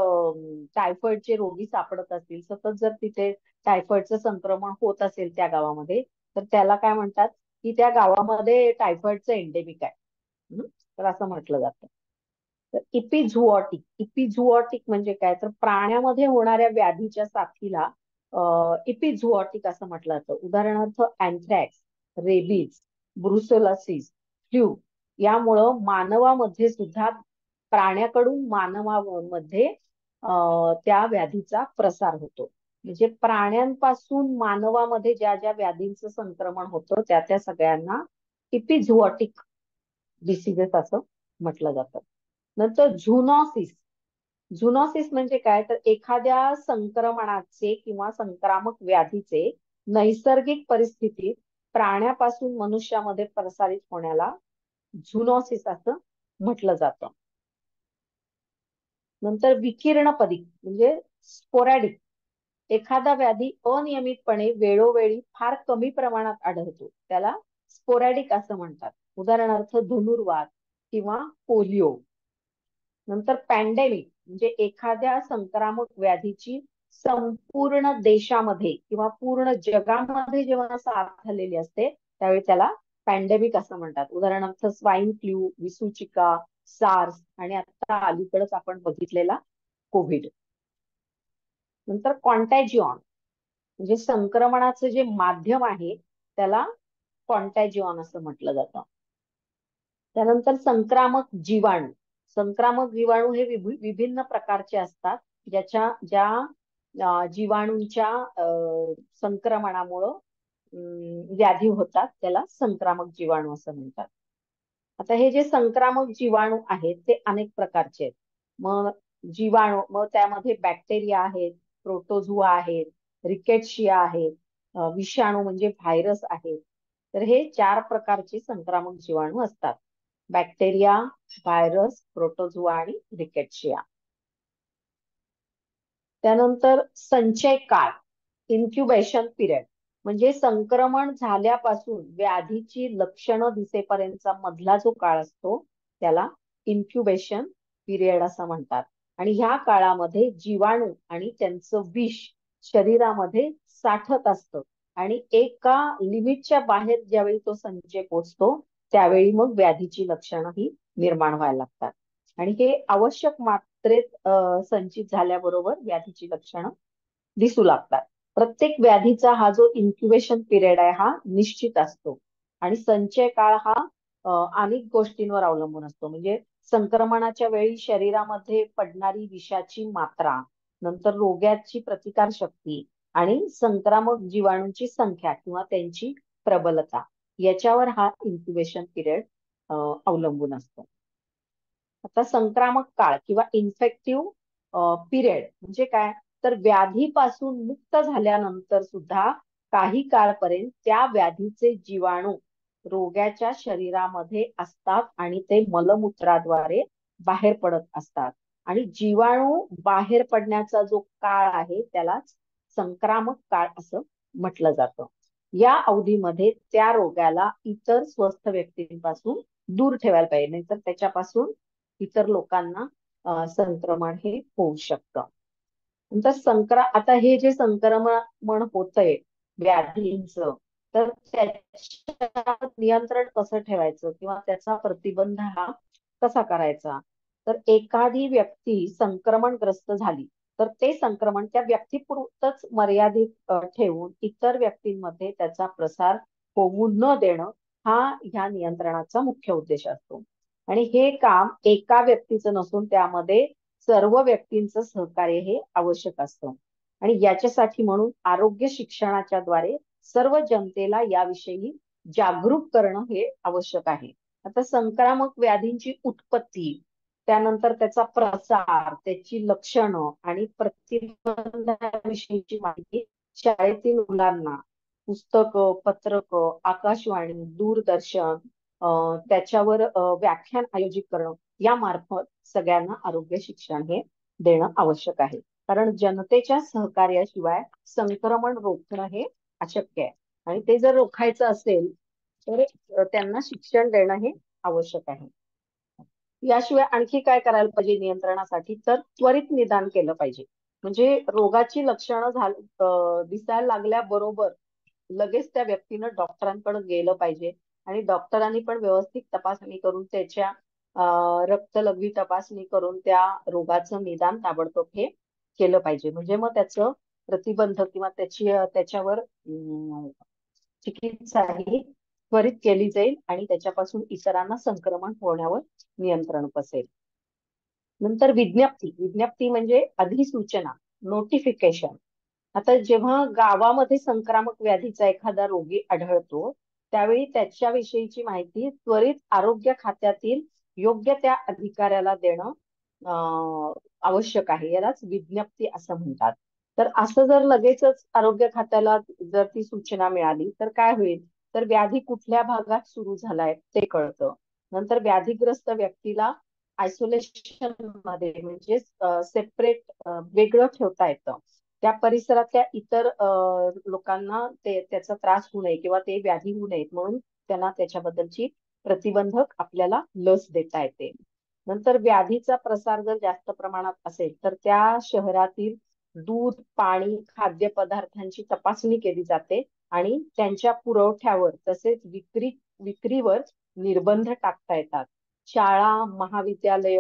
टायफॉइडचे रोगी सापडत असतील, सतत जर तिथे टायफॉइडचं संक्रमण होत असेल त्या गावामध्ये, तर त्याला काय म्हणतात की त्या गावामध्ये टायफॉइडचं एंडेमिक आहे. तर असं म्हटलं जातं. तर इपिझुओटिक. इपिझुओटिक म्हणजे काय? तर प्राण्यामध्ये होणाऱ्या व्याधीच्या साथीला इपिझुओटिक असं म्हटलं जातं. उदाहरणार्थ अँथ्रॅक्स, रेबीज, ब्रुसेलोसिस, फ्लू यामुळं मानवामध्ये सुद्धा प्राण्याकडून मानवामध्ये त्या व्याधीचा प्रसार होतो. म्हणजे प्राण्यांपासून मानवामध्ये ज्या ज्या व्याधींचं संक्रमण होतं त्या सगळ्यांना इपिझुओटिक डिसीजेस असं म्हटलं जातं. नंतर झुनॉसिस. झुनॉसिस म्हणजे काय? तर एखाद्या संक्रमणाचे किंवा संक्रामक व्याधीचे नैसर्गिक परिस्थितीत प्राण्यापासून मनुष्यामध्ये प्रसारित होण्याला झुनॉसिस असं म्हटलं जातं. नंतर विकिरणपदी म्हणजे स्पोरॅडिक. एखादा व्याधी अनियमितपणे वेळोवेळी फार कमी प्रमाणात आढळतो, त्याला स्पोरॅडिक असं म्हणतात. उदाहरणार्थ धनुर्वात किंवा पोलिओ. नंतर पॅन्डेमिक म्हणजे एखाद्या संक्रामक व्याधीची संपूर्ण देशामध्ये किंवा पूर्ण जगामध्ये जेव्हा साथ झालेली असते त्यावेळी त्याला पॅन्डेमिक असं म्हणतात. उदाहरणार्थ स्वाईन फ्लू, विसूचिका, सार्स आणि आता अलीकडेच आपण बघितलेला कोविड. नंतर कॉन्टॅजिऑन म्हणजे संक्रमणाचं जे माध्यम आहे त्याला कॉन्टॅजिऑन असं म्हटलं जातं. त्यानंतर संक्रामक जीवाणू. संक्रामक जीवाणू हे विभिन्न प्रकारचे असतात. ज्या जीवाणूंच्या संक्रमणामुळं व्याधी होतात त्याला संक्रामक जीवाणू असं म्हणतात. आता हे जे संक्रामक जीवाणू आहेत ते अनेक प्रकारचे आहेत. मग त्यामध्ये बॅक्टेरिया आहेत, प्रोटोझुआ आहेत, रिकेट्शिया आहेत, विषाणू म्हणजे व्हायरस आहेत. तर हे 4 प्रकारचे संक्रामक जीवाणू असतात. बॅक्टेरिया, व्हायरस, प्रोटोझुआ आणि रिकेट्शिया. त्यानंतर संचय काळ, इन्क्युबेशन पिरियड म्हणजे संक्रमण झाल्यापासून व्याधीची लक्षणं दिसेपर्यंतचा मधला जो काळ असतो त्याला इन्क्युबेशन पिरियड असं म्हणतात. आणि ह्या काळामध्ये जीवाणू आणि त्यांचं विष शरीरामध्ये साठत असतं आणि एका लिमिटच्या बाहेर ज्यावेळी तो संचय पोचतो त्यावेळी मग व्याधीची लक्षणं ही निर्माण व्हायला लागतात. आणि हे आवश्यक मात्रेत संचित झाल्याबरोबर व्याधीची लक्षणं दिसू लागतात. प्रत्येक व्याधीचा हा जो इन्क्युबेशन पिरियड आहे हा निश्चित असतो आणि संचय काळ हा अनेक गोष्टींवर अवलंबून असतो. म्हणजे संक्रमणाच्या वेळी शरीरामध्ये पडणारी विषाची मात्रा, नंतर रोग्याची प्रतिकार शक्ती आणि संक्रामक जीवाणूंची संख्या किंवा त्यांची प्रबलता याच्यावर हा इन्क्युबेशन पिरियड अवलंबून असतो. आता संक्रामक काळ किंवा इन्फेक्टिव्ह पिरियड म्हणजे काय, तर व्याधीपासून मुक्त झाल्यानंतर सुद्धा काही काळपर्यंत त्या व्याधीचे जीवाणू रोग्याच्या शरीरामध्ये असतात आणि ते मलमूत्राद्वारे बाहेर पडत असतात. आणि जीवाणू बाहेर पडण्याचा जो काळ आहे त्याला संक्रामक काळ असं म्हटलं जातं. या अवधीमध्ये त्या रोग्याला इतर स्वस्थ व्यक्तींपासून दूर ठेवायला पाहिजे, नाहीतर त्याच्यापासून इतर लोकांना संक्रमण हे होऊ शकतं. नंतर आता हे जे संक्रमण होतंय व्याधींचं, तर त्याच्यावर नियंत्रण कसं ठेवायचं किंवा त्याचा प्रतिबंध हा कसा करायचा, तर एखादी व्यक्ती संक्रमणग्रस्त झाली तर ते संक्रमण त्या व्यक्तीपुरतच मर्यादित ठेवून इतर व्यक्तींमध्ये त्याचा प्रसार होऊ न देणं हा ह्या नियंत्रणाचा मुख्य उद्देश असतो. आणि हे काम एका व्यक्तीचं नसून त्यामध्ये सर्व व्यक्तींचं सहकार्य हे आवश्यक असतं. आणि याच्यासाठी म्हणून आरोग्य शिक्षणाच्या द्वारे सर्व जनतेला याविषयी जागरूक करणं हे आवश्यक आहे. आता संक्रामक व्याधींची उत्पत्ती, त्यानंतर त्याचा प्रसार, त्याची लक्षणं आणि प्रतिबंधाविषयीची माहिती शाळेतील मुलांना पुस्तकं, पत्रकं, आकाशवाणी, दूरदर्शन त्याच्यावर व्याख्यान आयोजित करणं या मार्फत सगळ्यांना आरोग्य शिक्षण हे देणं आवश्यक आहे. कारण जनतेच्या सहकार्याशिवाय संक्रमण रोखणं हे अशक्य आहे. आणि ते जर रोखायचं असेल तर त्यांना शिक्षण देणं हे आवश्यक आहे. याशिवाय आणखी काय करायला पाहिजे नियंत्रणासाठी, तर त्वरित निदान केलं पाहिजे. म्हणजे रोगाची लक्षणं दिसायला लागल्याबरोबर लगेच त्या व्यक्तीनं डॉक्टरांकडे गेलं पाहिजे. आणि डॉक्टरांनी पण व्यवस्थित तपासणी करून त्याच्या रक्तलघवी तपासणी करून त्या रोगाचं निदान ताबडतोब हे केलं पाहिजे. म्हणजे मग त्याचं प्रतिबंध किंवा त्याच्यावर चिकित्सा ही त्वरित केली जाईल आणि त्याच्यापासून इतरांना संक्रमण होण्यावर नियंत्रण बसेल. नंतर विज्ञप्ती म्हणजे अधिसूचना, नोटिफिकेशन. आता जेव्हा गावामध्ये संक्रामक व्याधीचा एखादा रोगी आढळतो त्यावेळी त्याच्याविषयीची माहिती त्वरित आरोग्य खात्यातील योग्य त्या अधिकाऱ्याला देणं आवश्यक आहे. यालाच विज्ञप्ती असं म्हणतात. तर असं जर लगेचच आरोग्य खात्याला जर ती सूचना मिळाली तर काय होईल, तर व्याधी कुठल्या भागात सुरू झालाय ते कळतं. नंतर व्याधीग्रस्त व्यक्तीला आयसोलेशन मध्ये म्हणजे सेपरेट वेगळं ठेवता येतं. त्या परिसरातल्या इतर लोकांना त्याचा त्रास होऊ नये किंवा ते व्याधी होऊ नयेत म्हणून त्यांना त्याच्याबद्दलची प्रतिबंधक आपल्याला लस देता येते. नंतर व्याधीचा प्रसार जर जास्त प्रमाणात असेल तर त्या शहरातील दूध, पाणी, खाद्यपदार्थांची तपासणी केली जाते आणि त्यांच्या पुरवठ्यावर तसेच विक्रीवर निर्बंध टाकता येतात. शाळा, महाविद्यालय,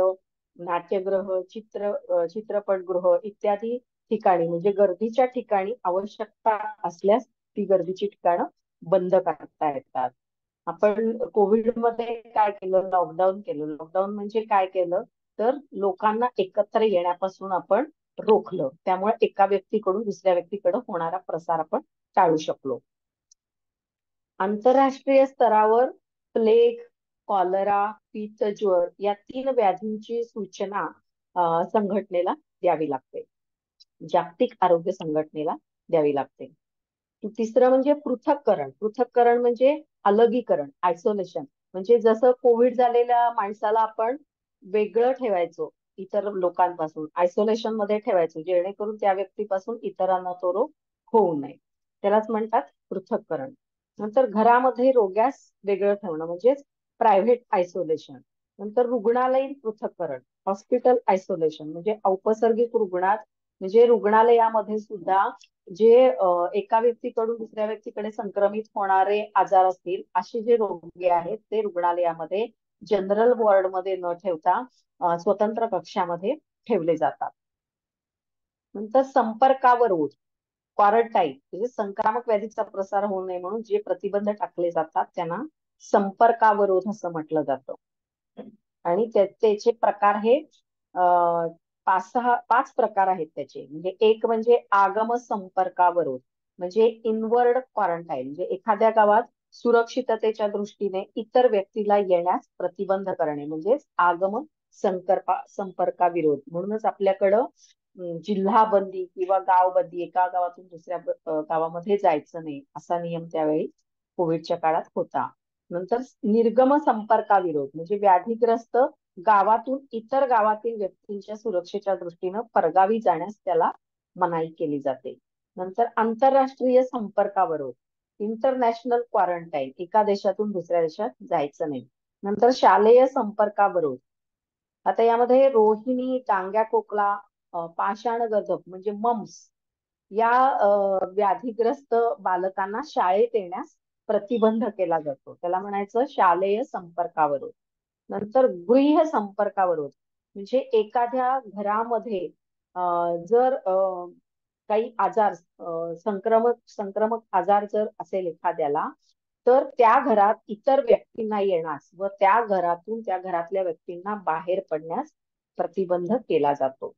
नाट्यगृह, चित्रपटगृह इत्यादी ठिकाणी म्हणजे गर्दीच्या ठिकाणी आवश्यकता असल्यास ती गर्दीची ठिकाणं बंद करता येतात. आपण कोविडमध्ये काय केलं, लॉकडाऊन केलं. लॉकडाऊन म्हणजे काय केलं, तर लोकांना एकत्र येण्यापासून आपण रोखलं. त्यामुळे एका व्यक्तीकडून दुसऱ्या व्यक्तीकडे होणारा प्रसार आपण टाळू शकलो. आंतरराष्ट्रीय स्तरावर प्लेग, कॉलरा, पित्तज्वर या 3 व्याधींची सूचना संघटनेला द्यावी लागते. जागतिक आरोग्य संघटनेला द्यावी लागते. तिसरं म्हणजे पृथक्करण म्हणजे अलगीकरण, आयसोलेशन. म्हणजे जसं कोविड झालेल्या माणसाला आपण वेगळं ठेवायचो इतर लोकांपासून, आयसोलेशन मध्ये ठेवायचो जेणेकरून त्या व्यक्तीपासून इतरांना तो रोग होऊ नये, त्यालाच म्हणतात पृथक्करण. नंतर घरामध्ये रोग्यास वेगळं ठेवणं म्हणजे प्रायव्हेट आयसोलेशन. नंतर रुग्णालयीन पृथक्करण, हॉस्पिटल आयसोलेशन म्हणजे औपसर्गिक रुग्णात म्हणजे रुग्णालयामध्ये सुद्धा जे एका व्यक्तीकडून दुसऱ्या व्यक्तीकडे संक्रमित होणारे आजार असतील असे जे रोगी आहेत ते रुग्णालयामध्ये जनरल वॉर्डमध्ये न ठेवता स्वतंत्र कक्षामध्ये ठेवले जातात. नंतर संपर्कावरोध, क्वारंटाईन म्हणजे संक्रामक व्याधीचा प्रसार होऊ नये म्हणून जे प्रतिबंध टाकले जातात त्यांना संपर्कावरोध असं म्हटलं जातं. आणि त्याचे प्रकार हे 5 प्रकार आहेत त्याचे. म्हणजे एक म्हणजे आगम संपर्कावरोध म्हणजे इनवर्ड क्वारंटाईन, म्हणजे एखाद्या गावात सुरक्षिततेच्या दृष्टीने इतर व्यक्तीला येण्यास प्रतिबंध करणे म्हणजे आगम संपर्काविरोध. म्हणूनच आपल्याकडं जिल्हा बंदी किंवा गाव बंदी, एका गावातून दुसऱ्या गावामध्ये जायचं नाही असा नियम त्यावेळी कोविडच्या काळात होता. नंतर निर्गम संपर्काविरोध म्हणजे व्याधीग्रस्त गावातून इतर गावातील व्यक्तींच्या सुरक्षेच्या दृष्टीनं परगावी जाण्यास त्याला मनाई केली जाते. नंतर आंतरराष्ट्रीय संपर्काविरोध, इंटरनॅशनल क्वारंटाईन, एका देशातून दुसऱ्या देशात जायचं नाही. नंतर शालेय संपर्काविरोध, आता यामध्ये रोहिणी, टांग्या खोकला, पाषाणगर्भ म्हणजे मम्स या व्याधीग्रस्त बालकांना शाळेत येण्यास प्रतिबंध केला जातो. त्याला म्हणायचं शालेय संपर्काविरोध. नंतर गृह संपर्काविरोध म्हणजे एखाद्या घरामध्ये जर काही आजार, संक्रमक आजार जर असेल एखाद्याला, तर त्या घरात इतर व्यक्तींना येण्यास व त्या घरातून त्या घरातल्या व्यक्तींना बाहेर पडण्यास प्रतिबंध केला जातो.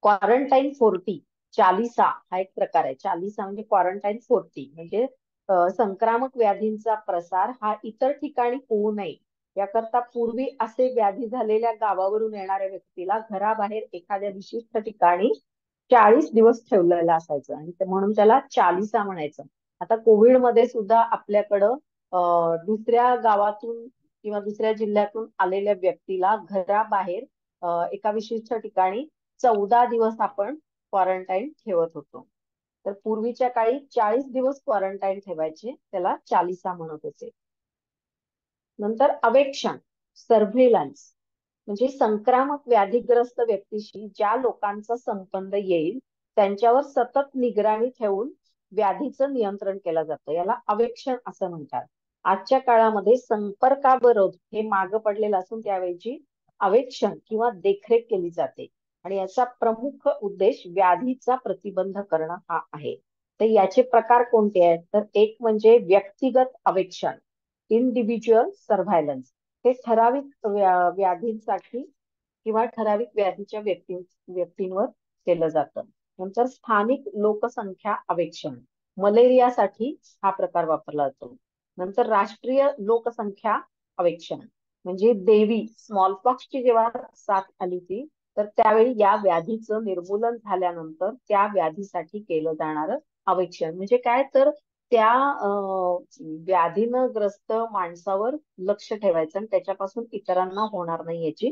क्वारंटाईन 40, चालिसा हा एक प्रकार आहे. चालिसा म्हणजे क्वारंटाईन 40 म्हणजे संक्रामक व्याधींचा प्रसार हा इतर ठिकाणी होऊ नये याकरता पूर्वी असे व्याधी झालेल्या गावावरून येणाऱ्या व्यक्तीला घराबाहेर एखाद्या विशिष्ट ठिकाणी 40 दिवस ठेवलेलं असायचं आणि म्हणून त्याला चालिसा म्हणायचं. आता कोविड मध्ये सुद्धा आपल्याकडं दुसऱ्या गावातून किंवा दुसऱ्या जिल्ह्यातून आलेल्या व्यक्तीला घराबाहेर एका विशिष्ट ठिकाणी 14 दिवस आपण क्वारंटाईन ठेवत होतो. तर पूर्वीच्या काळी 40 दिवस क्वारंटाईन ठेवायचे, त्याला चालिसा म्हणत होते. नंतर अवेक्षण, सर्व्हेलन्स म्हणजे संक्रामक व्याधीग्रस्त व्यक्तीशी ज्या लोकांचा संबंध येईल त्यांच्यावर सतत निगराणी ठेवून व्याधीचं नियंत्रण केलं जातं. याला अवेक्षण असं म्हणतात. आजच्या काळामध्ये संपर्काविरोध हे मागं पडलेलं असून त्यावेळी अवेक्षण किंवा देखरेख केली जाते आणि याचा प्रमुख उद्देश व्याधीचा प्रतिबंध करणं हा आहे. तर याचे प्रकार कोणते आहेत, तर एक म्हणजे व्यक्तिगत अवेक्षण, इंडिव्हिज्युअल सर्व्हायलन्स, हे ठराविक व्याधींसाठी किंवा ठराविक व्याधीच्या व्यक्तींवर केलं जातं. नंतर स्थानिक लोकसंख्या अवेक्षण, मलेरियासाठी हा प्रकार वापरला जातो. नंतर राष्ट्रीय लोकसंख्या अवेक्षण म्हणजे देवी स्मॉलपॉक्सची जेव्हा साथ आली होती तर त्यावेळी या व्याधीचं निर्मूलन झाल्यानंतर त्या व्याधीसाठी केलं जाणारं अवेक्षण म्हणजे काय, तर त्या व्याधीनं ग्रस्त माणसावर लक्ष ठेवायचं आणि त्याच्यापासून इतरांना होणार नाही याची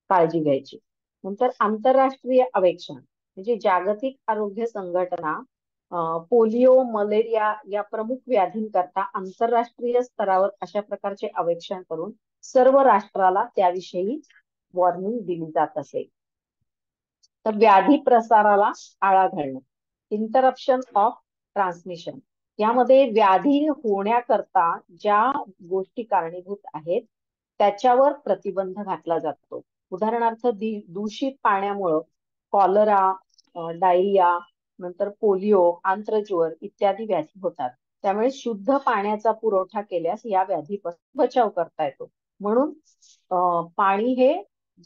काळजी घ्यायची. नंतर आंतरराष्ट्रीय अवेक्षण म्हणजे जागतिक आरोग्य संघटना पोलिओ, मलेरिया या प्रमुख व्याधींकरता आंतरराष्ट्रीय स्तरावर अशा प्रकारचे अवेक्षण करून सर्व राष्ट्राला त्याविषयी वॉर्निंग दिली जात असे. तर व्याधी प्रसाराला आळा घालणं, इंटरप्शन ऑफ ट्रान्समिशन, यामध्ये व्याधी होण्याकरता ज्या गोष्टी कारणीभूत आहेत त्याच्यावर प्रतिबंध घातला जातो. उदाहरणार्थ दूषित पाण्यामुळं कॉलरा, डायरिया, नंतर पोलिओ, आंत्रज्वर इत्यादी व्याधी होतात. त्यामुळे शुद्ध पाण्याचा पुरवठा केल्यास या व्याधीपासून बचाव करता येतो. म्हणून पाणी हे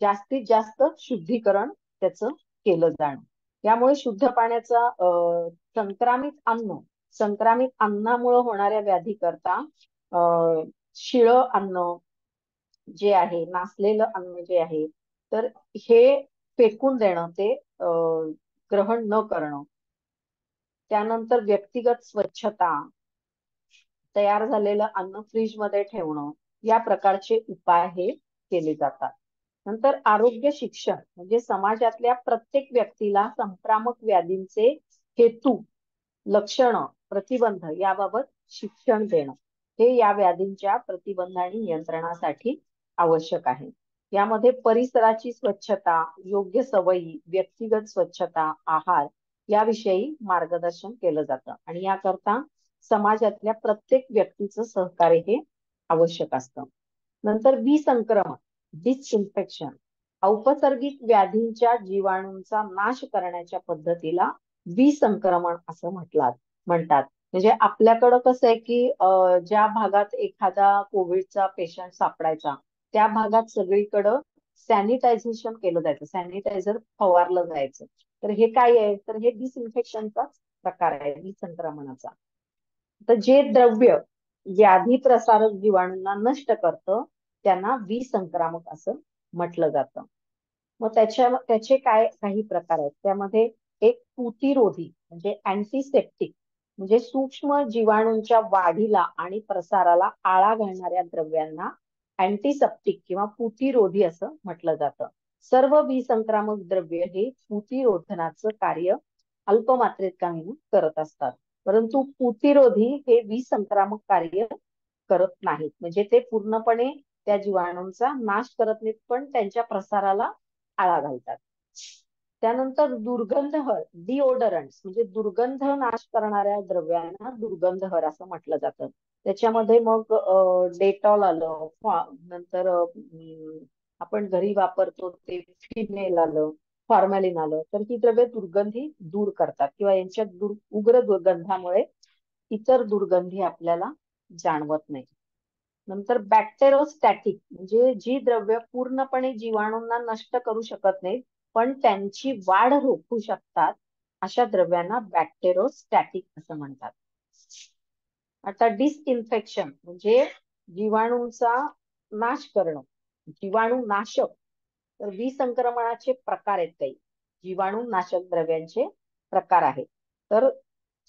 जास्तीत जास्त शुद्धीकरण त्याचं केलं जाणं. यामुळे शुद्ध पाण्याचा संक्रामित अन्नामुळे होणाऱ्या व्याधी करता शिळं अन्न जे आहे, नासलेलं अन्न जे आहे, तर हे फेकून देणं, ते ग्रहण न करणं. त्यानंतर व्यक्तिगत स्वच्छता, तयार झालेलं अन्न फ्रीज मध्ये ठेवणं, या प्रकारचे उपाय हे केले जातात. नंतर आरोग्य शिक्षण म्हणजे समाजातल्या प्रत्येक व्यक्तीला संक्रामक व्याधींचे हेतू, लक्षणं, प्रतिबंध याबाबत शिक्षण देणं हे या व्याधींच्या प्रतिबंध आणि नियंत्रणासाठी आवश्यक आहे. यामध्ये परिसराची स्वच्छता, योग्य सवयी, व्यक्तिगत स्वच्छता, आहार याविषयी मार्गदर्शन केलं जातं आणि याकरता समाजातल्या प्रत्येक व्यक्तीचं सहकार्य हे आवश्यक असतं. नंतर विसंक्रमण, डिसइन्फेक्शन, औपसर्गिक व्याधींच्या जीवाणूंचा नाश करण्याच्या पद्धतीला विसंक्रमण असं म्हणतात. म्हणजे आपल्याकडं कसं आहे की ज्या भागात एखादा कोविडचा पेशंट सापडायचा त्या भागात सगळीकडं सॅनिटायझेशन केलं जायचं, सॅनिटायझर फवारलं जायचं. तर हे काय आहे, तर हे डिसइन्फेक्शनचा प्रकार आहे, विसंक्रमणाचा. तर जे द्रव्य व्याधी प्रसारक जीवाणूंना नष्ट करतं त्यांना विसंक्रामक असं म्हटलं जातं. मग त्याचे काय काही प्रकार आहेत त्यामध्ये. एक पूतिरोधी म्हणजे अँटीसेप्टिक, म्हणजे सूक्ष्म जीवाणूंच्या वाढीला आणि प्रसाराला आळा घालणाऱ्या द्रव्यांना अँटीसेप्टिक किंवा पूतिरोधी असं म्हटलं जातं. सर्व विसंक्रामक द्रव्य हे पूतिरोधनाचं कार्य अल्पमात्रेत का होईना करत असतात, परंतु पूतिरोधी हे विसंक्रामक कार्य करत नाहीत. म्हणजे ते पूर्णपणे त्या जीवाणूंचा नाश करत नाहीत, पण त्यांच्या प्रसाराला आळा घालतात. त्यानंतर दुर्गंधहर डिओडरंट्स, म्हणजे दुर्गंध नाश करणाऱ्या द्रव्यांना दुर्गंधहर असं म्हटलं जातं. त्याच्यामध्ये मग डेटॉल आलं, नंतर आपण घरी वापरतो ते फिनेल आलं, फॉर्मॅलिन आलं. तर ही द्रव्ये दुर्गंधी दूर करतात किंवा यांच्या उग्र दुर्गंधामुळे इतर दुर्गंधी आपल्याला जाणवत नाही. नंतर बॅक्टेरोस्टॅटिक, म्हणजे जी द्रव्य पूर्णपणे जीवाणूंना नष्ट करू शकत नाहीत, पण त्यांची वाढ रोखू शकतात, अशा द्रव्यांना बॅक्टेरोस्टॅटिक असं म्हणतात. आता डिसइन्फेक्शन म्हणजे जीवाणूंचा नाश करणं, जीवाणू नाशक. तर विसंक्रमणाचे प्रकार आहेत काही, जीवाणू नाशक द्रव्यांचे प्रकार आहेत. तर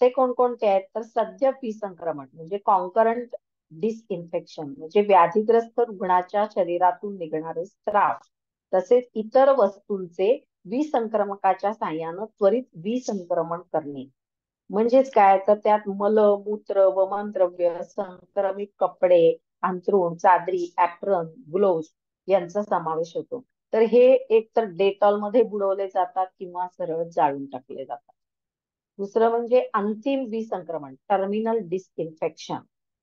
ते कोणकोणते आहेत, तर सद्य विसंक्रमण म्हणजे कॉन्करंट डिसइन्फेक्शन, म्हणजे व्याधीग्रस्त रुग्णाच्या शरीरातून निघणारे स्राव तसेच इतर वस्तूंचे विसंक्रमकाच्या साह्यानं त्वरित विसंक्रमण करणे. म्हणजेच काय, तर त्यात मल, मूत्र, वमनद्रव्य, संक्रमित कपडे, अंथरूण, चादरी, ऍप्रन, ग्लोव्ज यांचा समावेश होतो. तर हे एक तर डेटॉल मध्ये बुडवले जातात किंवा सरळ जाळून टाकले जातात. दुसरं म्हणजे अंतिम विसंक्रमण टर्मिनल डिसइन्फेक्शन,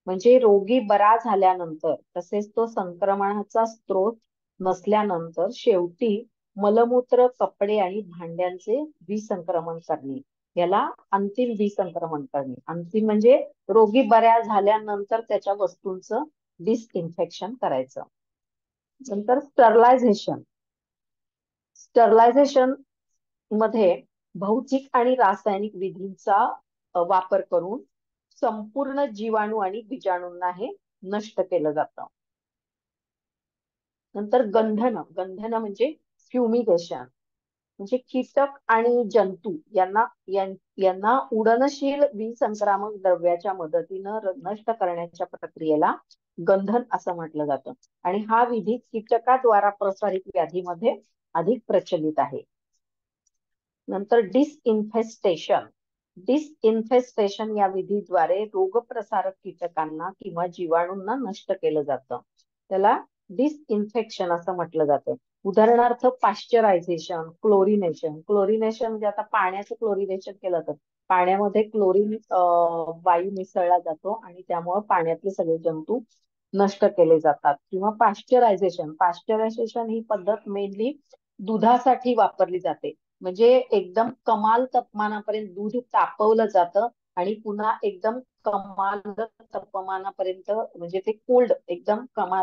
म्हणजे रोगी बरा झाल्यानंतर तसेच तो संक्रमणाचा स्रोत नसल्यानंतर शेवटी मलमूत्र, कपडे आणि भांड्यांचे विसंक्रमण करणे, याला अंतिम विसंक्रमण करणे. अंतिम म्हणजे रोगी बऱ्या झाल्यानंतर त्याच्या वस्तूंचं डिसइन्फेक्शन करायचं. नंतर स्टरलायझेशन. स्टरलायझेशन मध्ये भौतिक आणि रासायनिक विधींचा वापर करून संपूर्ण जीवाणू आणि बीजाणूंना हे नष्ट केलं जातं. नंतर गंधन. गंधन म्हणजे फ्युमिगेशन, म्हणजे कीटक आणि जंतू यांना उडनशील विसंक्रामक द्रव्याच्या मदतीनं नष्ट करण्याच्या प्रक्रियेला गंधन असं म्हटलं जातं. आणि हा विधी कीटकाद्वारा प्रसारित व्याधीमध्ये अधिक प्रचलित आहे. नंतर डिसइन्फेस्टेशन. डिसइन्फेस्टेशन या विधीद्वारे रोगप्रसारक कीटकांना किंवा जीवाणूंना नष्ट केलं जातं. त्याला डिसइन्फेक्शन असं म्हटलं जातं. उदाहरणार्थ पाश्चरायझेशन, क्लोरिनेशन. क्लोरिनेशन म्हणजे आता पाण्याचं क्लोरिनेशन केलं तर पाण्यामध्ये क्लोरीन वायू मिसळला जातो आणि त्यामुळे पाण्यातले सगळे जंतू नष्ट केले जातात. किंवा पाश्चरायझेशन. पाश्चरायझेशन ही पद्धत मेनली दुधासाठी वापरली जाते. म्हणजे एकदम कमाल तापमानापर्यंत दूध तापवलं जातं आणि पुन्हा एकदम कमाल तापमानापर्यंत, म्हणजे ते कोल्ड एकदम कमाल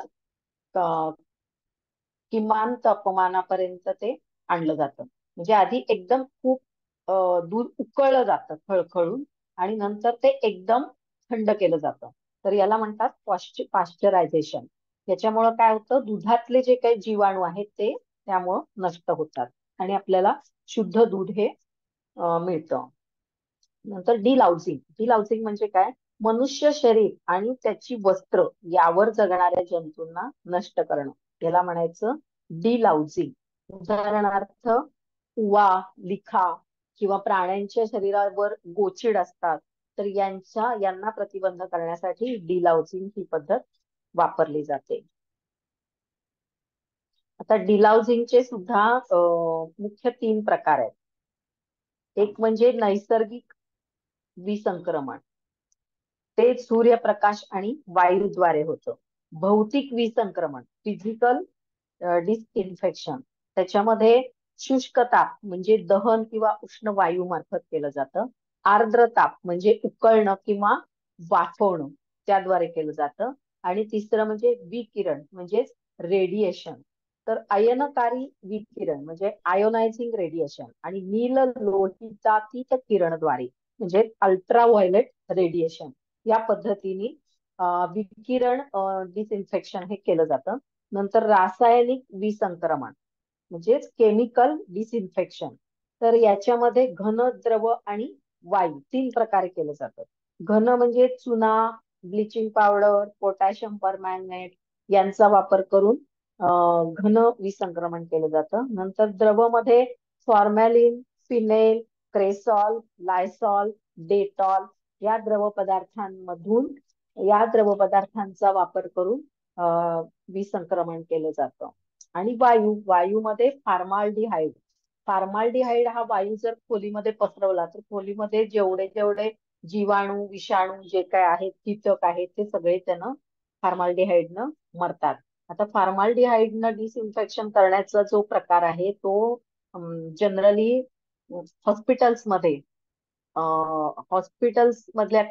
किमान तापमानापर्यंत ते आणलं जातं. म्हणजे आधी एकदम खूप दूध उकळलं जातं खळखळून आणि नंतर ते एकदम थंड केलं जातं. तर याला म्हणतात पाश्चरायझेशन. याच्यामुळं काय होतं, दुधातले जे काही जीवाणू आहेत ते त्यामुळं नष्ट होतात आणि आपल्याला शुद्ध दूध हे मिळतं. नंतर डिलाउजिंग. डिलाउजिंग म्हणजे काय, मनुष्य शरीर आणि त्याची वस्त्र यावर जगणाऱ्या जंतूंना नष्ट करणं, याला म्हणायचं डिलाउजिंग. उदाहरणार्थ उवा, लिखा किंवा प्राण्यांच्या शरीरावर गोचीड असतात, तर यांना प्रतिबंध करण्यासाठी डिलाउजिंग ही पद्धत वापरली जाते. आता डिलाउजिंगचे सुद्धा मुख्य 3 प्रकार आहेत. एक म्हणजे नैसर्गिक विसंक्रमण, ते सूर्यप्रकाश आणि वायूद्वारे होतं. भौतिक विसंक्रमण फिजिकल डिसइन्फेक्शन, त्याच्यामध्ये शुष्क ताप म्हणजे दहन किंवा उष्ण वायू मार्फत केलं जातं. आर्द्र ताप म्हणजे उकळणं किंवा वाफवणं त्याद्वारे केलं जातं. आणि तिसरं म्हणजे विकिरण म्हणजेच रेडिएशन. तर अयनकारी विकिरण म्हणजे आयोनायझिंग रेडिएशन आणि नील लोहितातीत किरणद्वारे म्हणजे अल्ट्राव्हायोलेट रेडिएशन या पद्धतीने विकिरण डिसइन्फेक्शन हे केलं जातं. नंतर रासायनिक विसंक्रमण म्हणजेच केमिकल डिसइन्फेक्शन. तर याच्यामध्ये घन, द्रव आणि वायू 3 प्रकारे केलं जातं. घन म्हणजे चुना, ब्लिचिंग पावडर, पोटॅशियम परमॅंगनेट यांचा वापर करून घन विसंक्रमण केलं जातं. नंतर द्रव मध्ये फॉर्मॅलिन, फिनेल, क्रेसॉल, लायसॉल, डेटॉल या द्रव पदार्थांमधून या द्रव पदार्थांचा वापर करून विसंक्रमण केलं जातं. आणि वायूमध्ये फार्माल्डिहाइड. फार्माल्डिहाइड हा वायू जर खोलीमध्ये पसरवला तर खोलीमध्ये जेवढे जेवढे जीवाणू, विषाणू जे काय आहेत, कीटक आहेत, ते सगळे त्यानं फार्माल्डिहाइडनं मरतात. आता फार्माल्डिहाइडनं डिसइन्फेक्शन करण्याचा जो प्रकार आहे तो जनरली हॉस्पिटल्समध्ये हॉस्पिटल्स मधल्या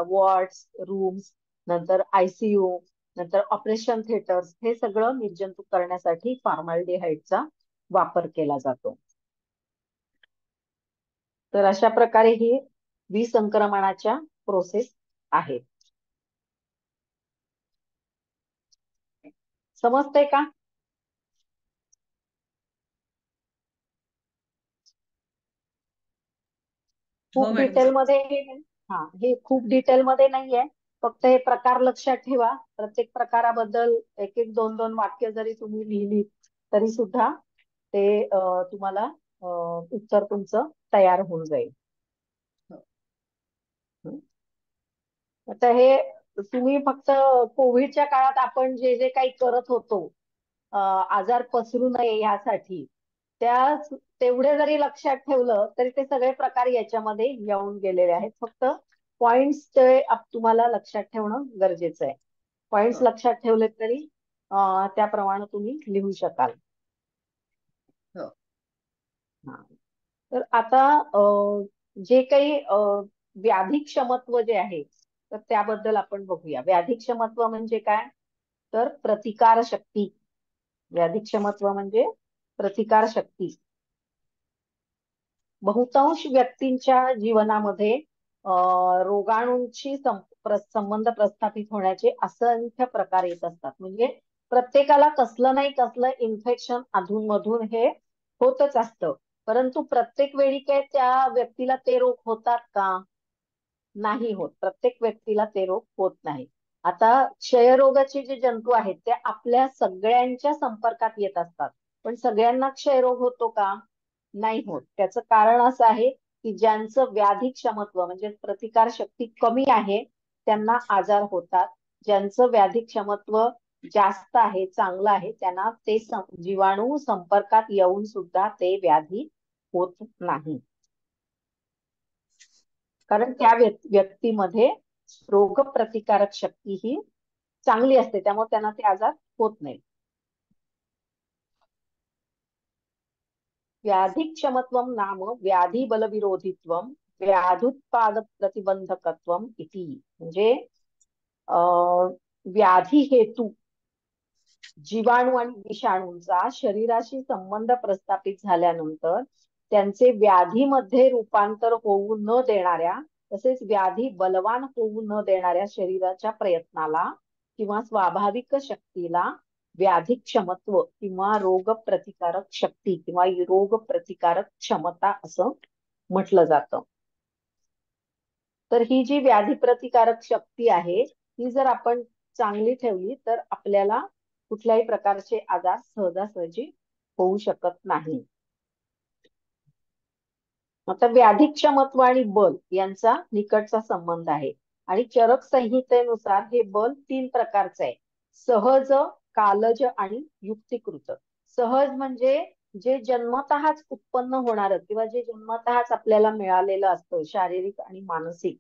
वॉर्ड्स, रूम्स, नंतर ICU, नंतर ऑपरेशन थिएटर्स हे सगळं निर्जंतुक करण्यासाठी फॉर्मॅल्डिहाइडचा वापर केला जातो. तर अशा प्रकारे ही विसंक्रमणाच्या प्रोसेस आहेत. समजतंय का? हो खूप मॅडम. डिटेलमध्ये हे खूप डिटेलमध्ये नाहीये. फक्त हे प्रकार लक्षात ठेवा. प्रत्येक प्रकाराबद्दल एक एक दोन दोन वाक्य जरी तुम्ही लिहिली तरी सुद्धा ते तुम्हाला उत्तर तुमचं तयार होऊन जाईल. आता हे तुम्ही फक्त कोविडच्या काळात आपण जे जे काही करत होतो आजार पसरू नये यासाठी, त्या तेवढे जरी लक्षात ठेवलं तरी ते सगळे प्रकार याच्यामध्ये येऊन गेलेले आहेत. फक्त पॉइंट्स ते तुम्हाला लक्षात ठेवणं गरजेचं आहे. पॉइंट्स लक्षात ठेवले तरी त्याप्रमाणे तुम्ही लिहू शकाल. तर आता जे काही व्याधी क्षमत्व जे आहे तर त्याबद्दल आपण बघूया. व्याधी क्षमत्व म्हणजे काय? तर प्रतिकार शक्ती. व्याधी क्षमत्व म्हणजे प्रतिकार शक्ती. बहुतांश व्यक्तींच्या जीवनामध्ये रोगाणूंशी संबंध प्रस्थापित होण्याचे असंख्य प्रकार येत असतात. म्हणजे प्रत्येकाला कसलं नाही कसलं इन्फेक्शन अधूनमधून हे होतच असतं. परंतु प्रत्येक वेळी काय त्या व्यक्तीला ते रोग होतात का? नाही होत. प्रत्येक व्यक्तीला ते रोग होत नाही. आता क्षयरोगाचे जे जंतू आहेत ते आपल्या सगळ्यांच्या संपर्कात येत असतात. पण सगळ्यांना क्षयरोग होतो का? नाही होत. त्याचं कारण असं आहे की ज्यांचं व्याधी क्षमत्व म्हणजे प्रतिकार शक्ती कमी आहे त्यांना आजार होतात. ज्यांचं व्याधी क्षमत्व जास्त आहे, चांगलं आहे, त्यांना ते जीवाणू संपर्कात येऊन सुद्धा ते व्याधी होत नाही. कारण त्या व्यक्तीमध्ये रोगप्रतिकारक शक्ती ही चांगली असते, त्यामुळे त्यांना ते आजार होत नाही. व्याधिक्षमत्वं नाम व्याधी बलविरोधित्वं व्याधुत्पाद प्रतिबंधकत्वम इति. म्हणजे व्याधी हेतू जीवाणू आणि विषाणूंचा शरीराशी संबंध प्रस्थापित झाल्यानंतर त्यांचे व्याधीमध्ये रूपांतर होऊ न देणाऱ्या तसेच व्याधी बलवान होऊ न देणाऱ्या शरीराच्या प्रयत्नाला किंवा स्वाभाविक शक्तीला व्याधी क्षमत्व किंवा रोग प्रतिकारक शक्ती किंवा रोग प्रतिकारक क्षमता असं म्हटलं जातं. तर ही जी व्याधी प्रतिकारक शक्ती आहे ही जर आपण चांगली ठेवली तर आपल्याला कुठल्याही प्रकारचे आजार सहजासहजी होऊ शकत नाही. आता व्याधी क्षमत्व आणि बल यांचा निकटचा संबंध आहे आणि चरक संहितेनुसार हे बल 3 प्रकारचे आहे. सहज, कालज आणि युक्तिकृत. सहज म्हणजे जे जन्मतःच उत्पन्न होणार किंवा जे जन्मतःच आपल्याला मिळालेलं असतं शारीरिक आणि मानसिक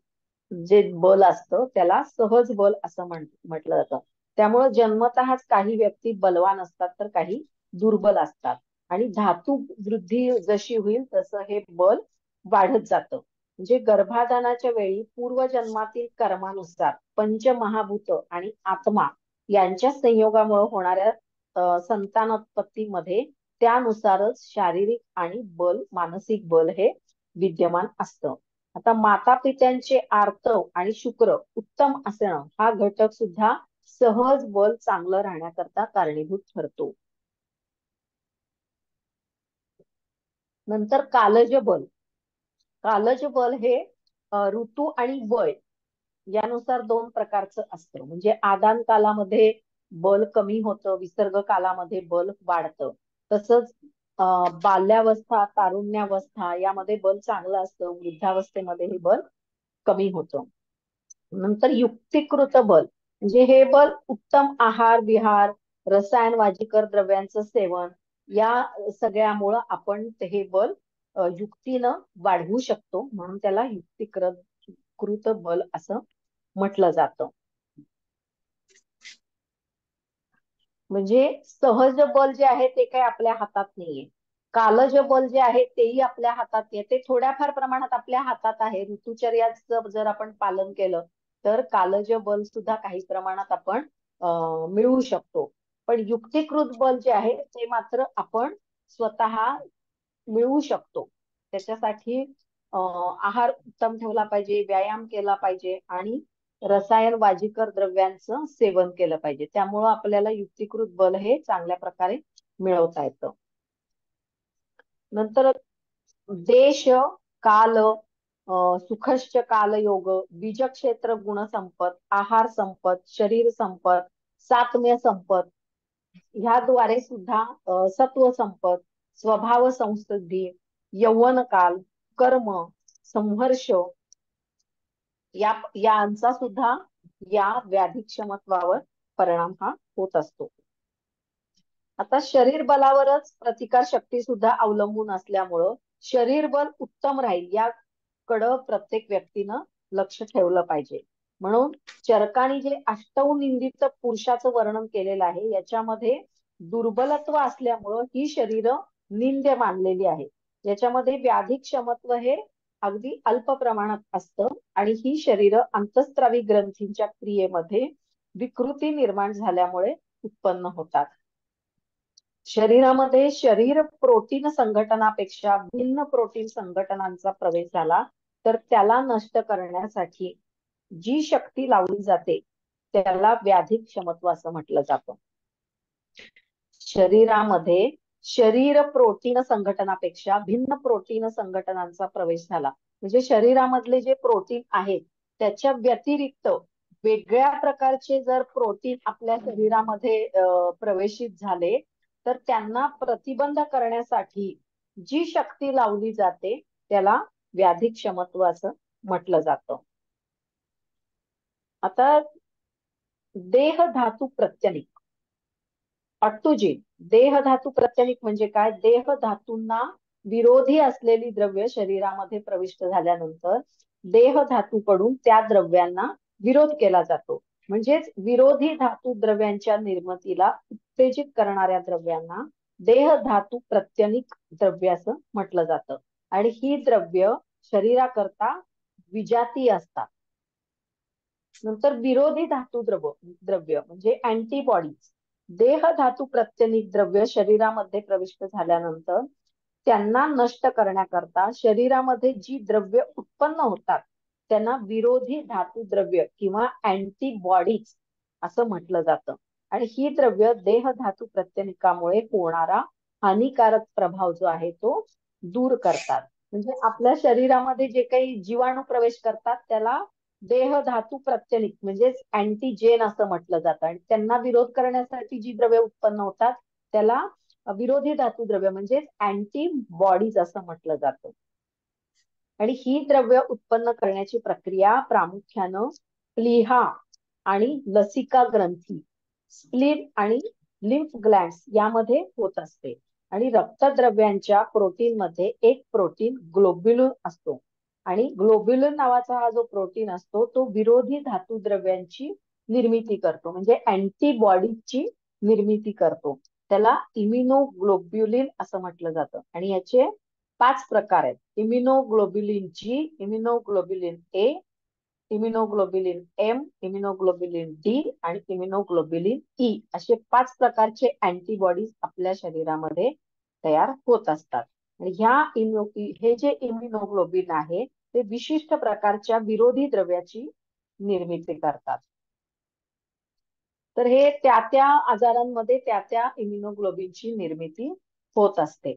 जे बल असतं त्याला सहज बल असं म्हटलं जातं. त्यामुळे जन्मतःच काही व्यक्ती बलवान असतात तर काही दुर्बल असतात आणि धातू वृद्धी जशी होईल तसं हे बल वाढत जातं. म्हणजे गर्भाधानाच्या वेळी पूर्वजन्मातील कर्मानुसार पंचमहाभूत आणि आत्मा यांच्या संयोगामुळे होणाऱ्या संतानोत्पत्तीमध्ये त्यानुसारच शारीरिक आणि मानसिक बल हे विद्यमान असतं. आता माता पित्यांचे आर्तव आणि शुक्र उत्तम असणं हा घटक सुद्धा सहज बल चांगलं राहण्याकरता कारणीभूत ठरतो. नंतर कालज बल. कालज बल हे ऋतू आणि वय यानुसार दोन प्रकारचं असतं. म्हणजे आदान कालामध्ये बल कमी होतं, विसर्ग कालामध्ये बल वाढतं. तसंच बाल्यावस्था, तारुण्यावस्था यामध्ये बल चांगलं असतं, वृद्धावस्थेमध्ये हे बल कमी होतं. नंतर युक्तिकृत बल म्हणजे हे बल उत्तम आहार विहार, रसायन वाजीकर द्रव्यांचं सेवन या सगळ्यामुळं आपण हे बल युक्तीनं वाढवू शकतो, म्हणून त्याला युक्तिकृत बल असं म्हटलं जातं. म्हणजे सहज बल जे आहे ते काही आपल्या हातात नाहीये. कालज बल जे आहे तेही आपल्या हातात आहे. ते थोड्याफार प्रमाणात आपल्या हातात आहे. ऋतुचर्याचं जर आपण पालन केलं तर कालज बल सुद्धा काही प्रमाणात आपण मिळवू शकतो. पण युक्तिकृत बल जे आहे ते मात्र आपण स्वतः मिळवू शकतो. त्याच्यासाठी आहार उत्तम ठेवला पाहिजे, व्यायाम केला पाहिजे आणि रसायन वाजीकर द्रव्यांचं सेवन केलं पाहिजे. त्यामुळं आपल्याला युक्तिकृत बल हे चांगल्या प्रकारे मिळवता येतं. नंतर देश, काल, सुखश्च कालयोग, बीजक्षेत्र गुणसंपत, आहार संपत, शरीर संपत, सातम्य संपत ह्याद्वारे सुद्धा सत्व संपत, स्वभाव संसिद्धी, यौवन काल, कर्म, संघर्ष यांचा सुद्धा या व्याधिक्षमत्वावर परिणाम हा होत असतो. आता शरीर बलावरच प्रतिकार शक्ती सुद्धा अवलंबून असल्यामुळं शरीर बल उत्तम राहील याकडं प्रत्येक व्यक्तीनं लक्ष ठेवलं पाहिजे. म्हणून चरकाने जे अष्टौनिंदित पुरुषाचं वर्णन केलेलं आहे याच्यामध्ये दुर्बलत्व असल्यामुळं ही शरीर निंद्य मानलेली आहे. याच्यामध्ये व्याधी क्षमत्व हे अगदी अल्प प्रमाणात असतं आणि ही शरीर अंतःस्रावी ग्रंथींच्या क्रियेमध्ये विकृती निर्माण झाल्यामुळे उत्पन्न होतात. शरीरामध्ये शरीर प्रोटीन संघटनापेक्षा भिन्न प्रोटीन संघटनांचा प्रवेश झाला तर त्याला नष्ट करण्यासाठी जी शक्ती लावली जाते त्याला व्याधी क्षमत्व असं म्हटलं जातं. शरीरामध्ये शरीर प्रोटीन संघटनापेक्षा भिन्न प्रोटीन संघटनांचा प्रवेश झाला म्हणजे शरीरामधले जे प्रोटीन आहेत त्याच्या व्यतिरिक्त वेगळ्या प्रकारचे जर प्रोटीन आपल्या शरीरामध्ये प्रवेशित झाले तर त्यांना प्रतिबंध करण्यासाठी जी शक्ती लावली जाते त्याला व्याधी क्षमत्व असं म्हटलं जातं. आता देह धातू प्रत्यनिक, ऑटोजिन. देह धातू प्रत्यनिक म्हणजे काय? देह धातूंना विरोधी असलेली द्रव्य शरीरामध्ये प्रविष्ट झाल्यानंतर देह धातूकडून त्या द्रव्यांना विरोध केला जातो. म्हणजेच विरोधी धातू द्रव्यांच्या निर्मितीला उत्तेजित करणाऱ्या द्रव्यांना देह धातू प्रत्यनिक द्रव्य असं म्हटलं जातं. आणि ही द्रव्य शरीराकरता विजाती असतात. नंतर विरोधी धातू द्रव्य म्हणजे अँटीबॉडीज. देह धातू प्रत्यनिक द्रव्य शरीरामध्ये प्रविष्ट झाल्यानंतर त्यांना नष्ट करण्याकरता शरीरामध्ये जी द्रव्य उत्पन्न होतात त्यांना विरोधी धातू द्रव्य किंवा अँटीबॉडीज असं म्हटलं जातं. आणि ही द्रव्य देह धातू प्रत्यनिकामुळे होणारा हानिकारक प्रभाव जो आहे तो दूर करतात. म्हणजे आपल्या शरीरामध्ये जे काही जीवाणू प्रवेश करतात त्याला देह धातू प्रत्यनिक म्हणजेच अँटीजेन असं म्हटलं जातं. आणि त्यांना विरोध करण्यासाठी जी द्रव्य उत्पन्न होतात त्याला विरोधी धातू द्रव्य म्हणजेच अँटीबॉडीज असं म्हटलं जातं. आणि ही द्रव्य उत्पन्न करण्याची प्रक्रिया प्रामुख्यानं प्लीहा आणि लसिका ग्रंथी, स्प्लीन आणि लिम्फ ग्लँड्स यामध्ये होत असते. आणि रक्तद्रव्यांच्या प्रोटीन मध्ये एक प्रोटीन ग्लोब्युलिन असतो. आणि ग्लोब्युलिन नावाचा हा जो प्रोटीन असतो तो विरोधी धातू द्रव्यांची निर्मिती करतो म्हणजे अँटीबॉडीजची निर्मिती करतो. त्याला इम्युनोग्लोब्युलिन असं म्हटलं जातं. आणि याचे 5 प्रकार आहेत. इम्युनोग्लोब्युलिन जी, इम्युनोग्लोब्युलिन ए, इम्युनोग्लोब्युलिन एम, इम्युनोग्लोब्युलिन डी आणि इम्युनोग्लोब्युलिन ई असे 5 प्रकारचे अँटीबॉडीज आपल्या शरीरामध्ये तयार होत असतात. आणि हे जे इम्युनोग्लोबिन आहे ते विशिष्ट प्रकारच्या विरोधी द्रव्याची निर्मिती करतात. तर हे त्या त्या आजारांमध्ये त्या त्या इम्युनोग्लोबिनची निर्मिती होत असते.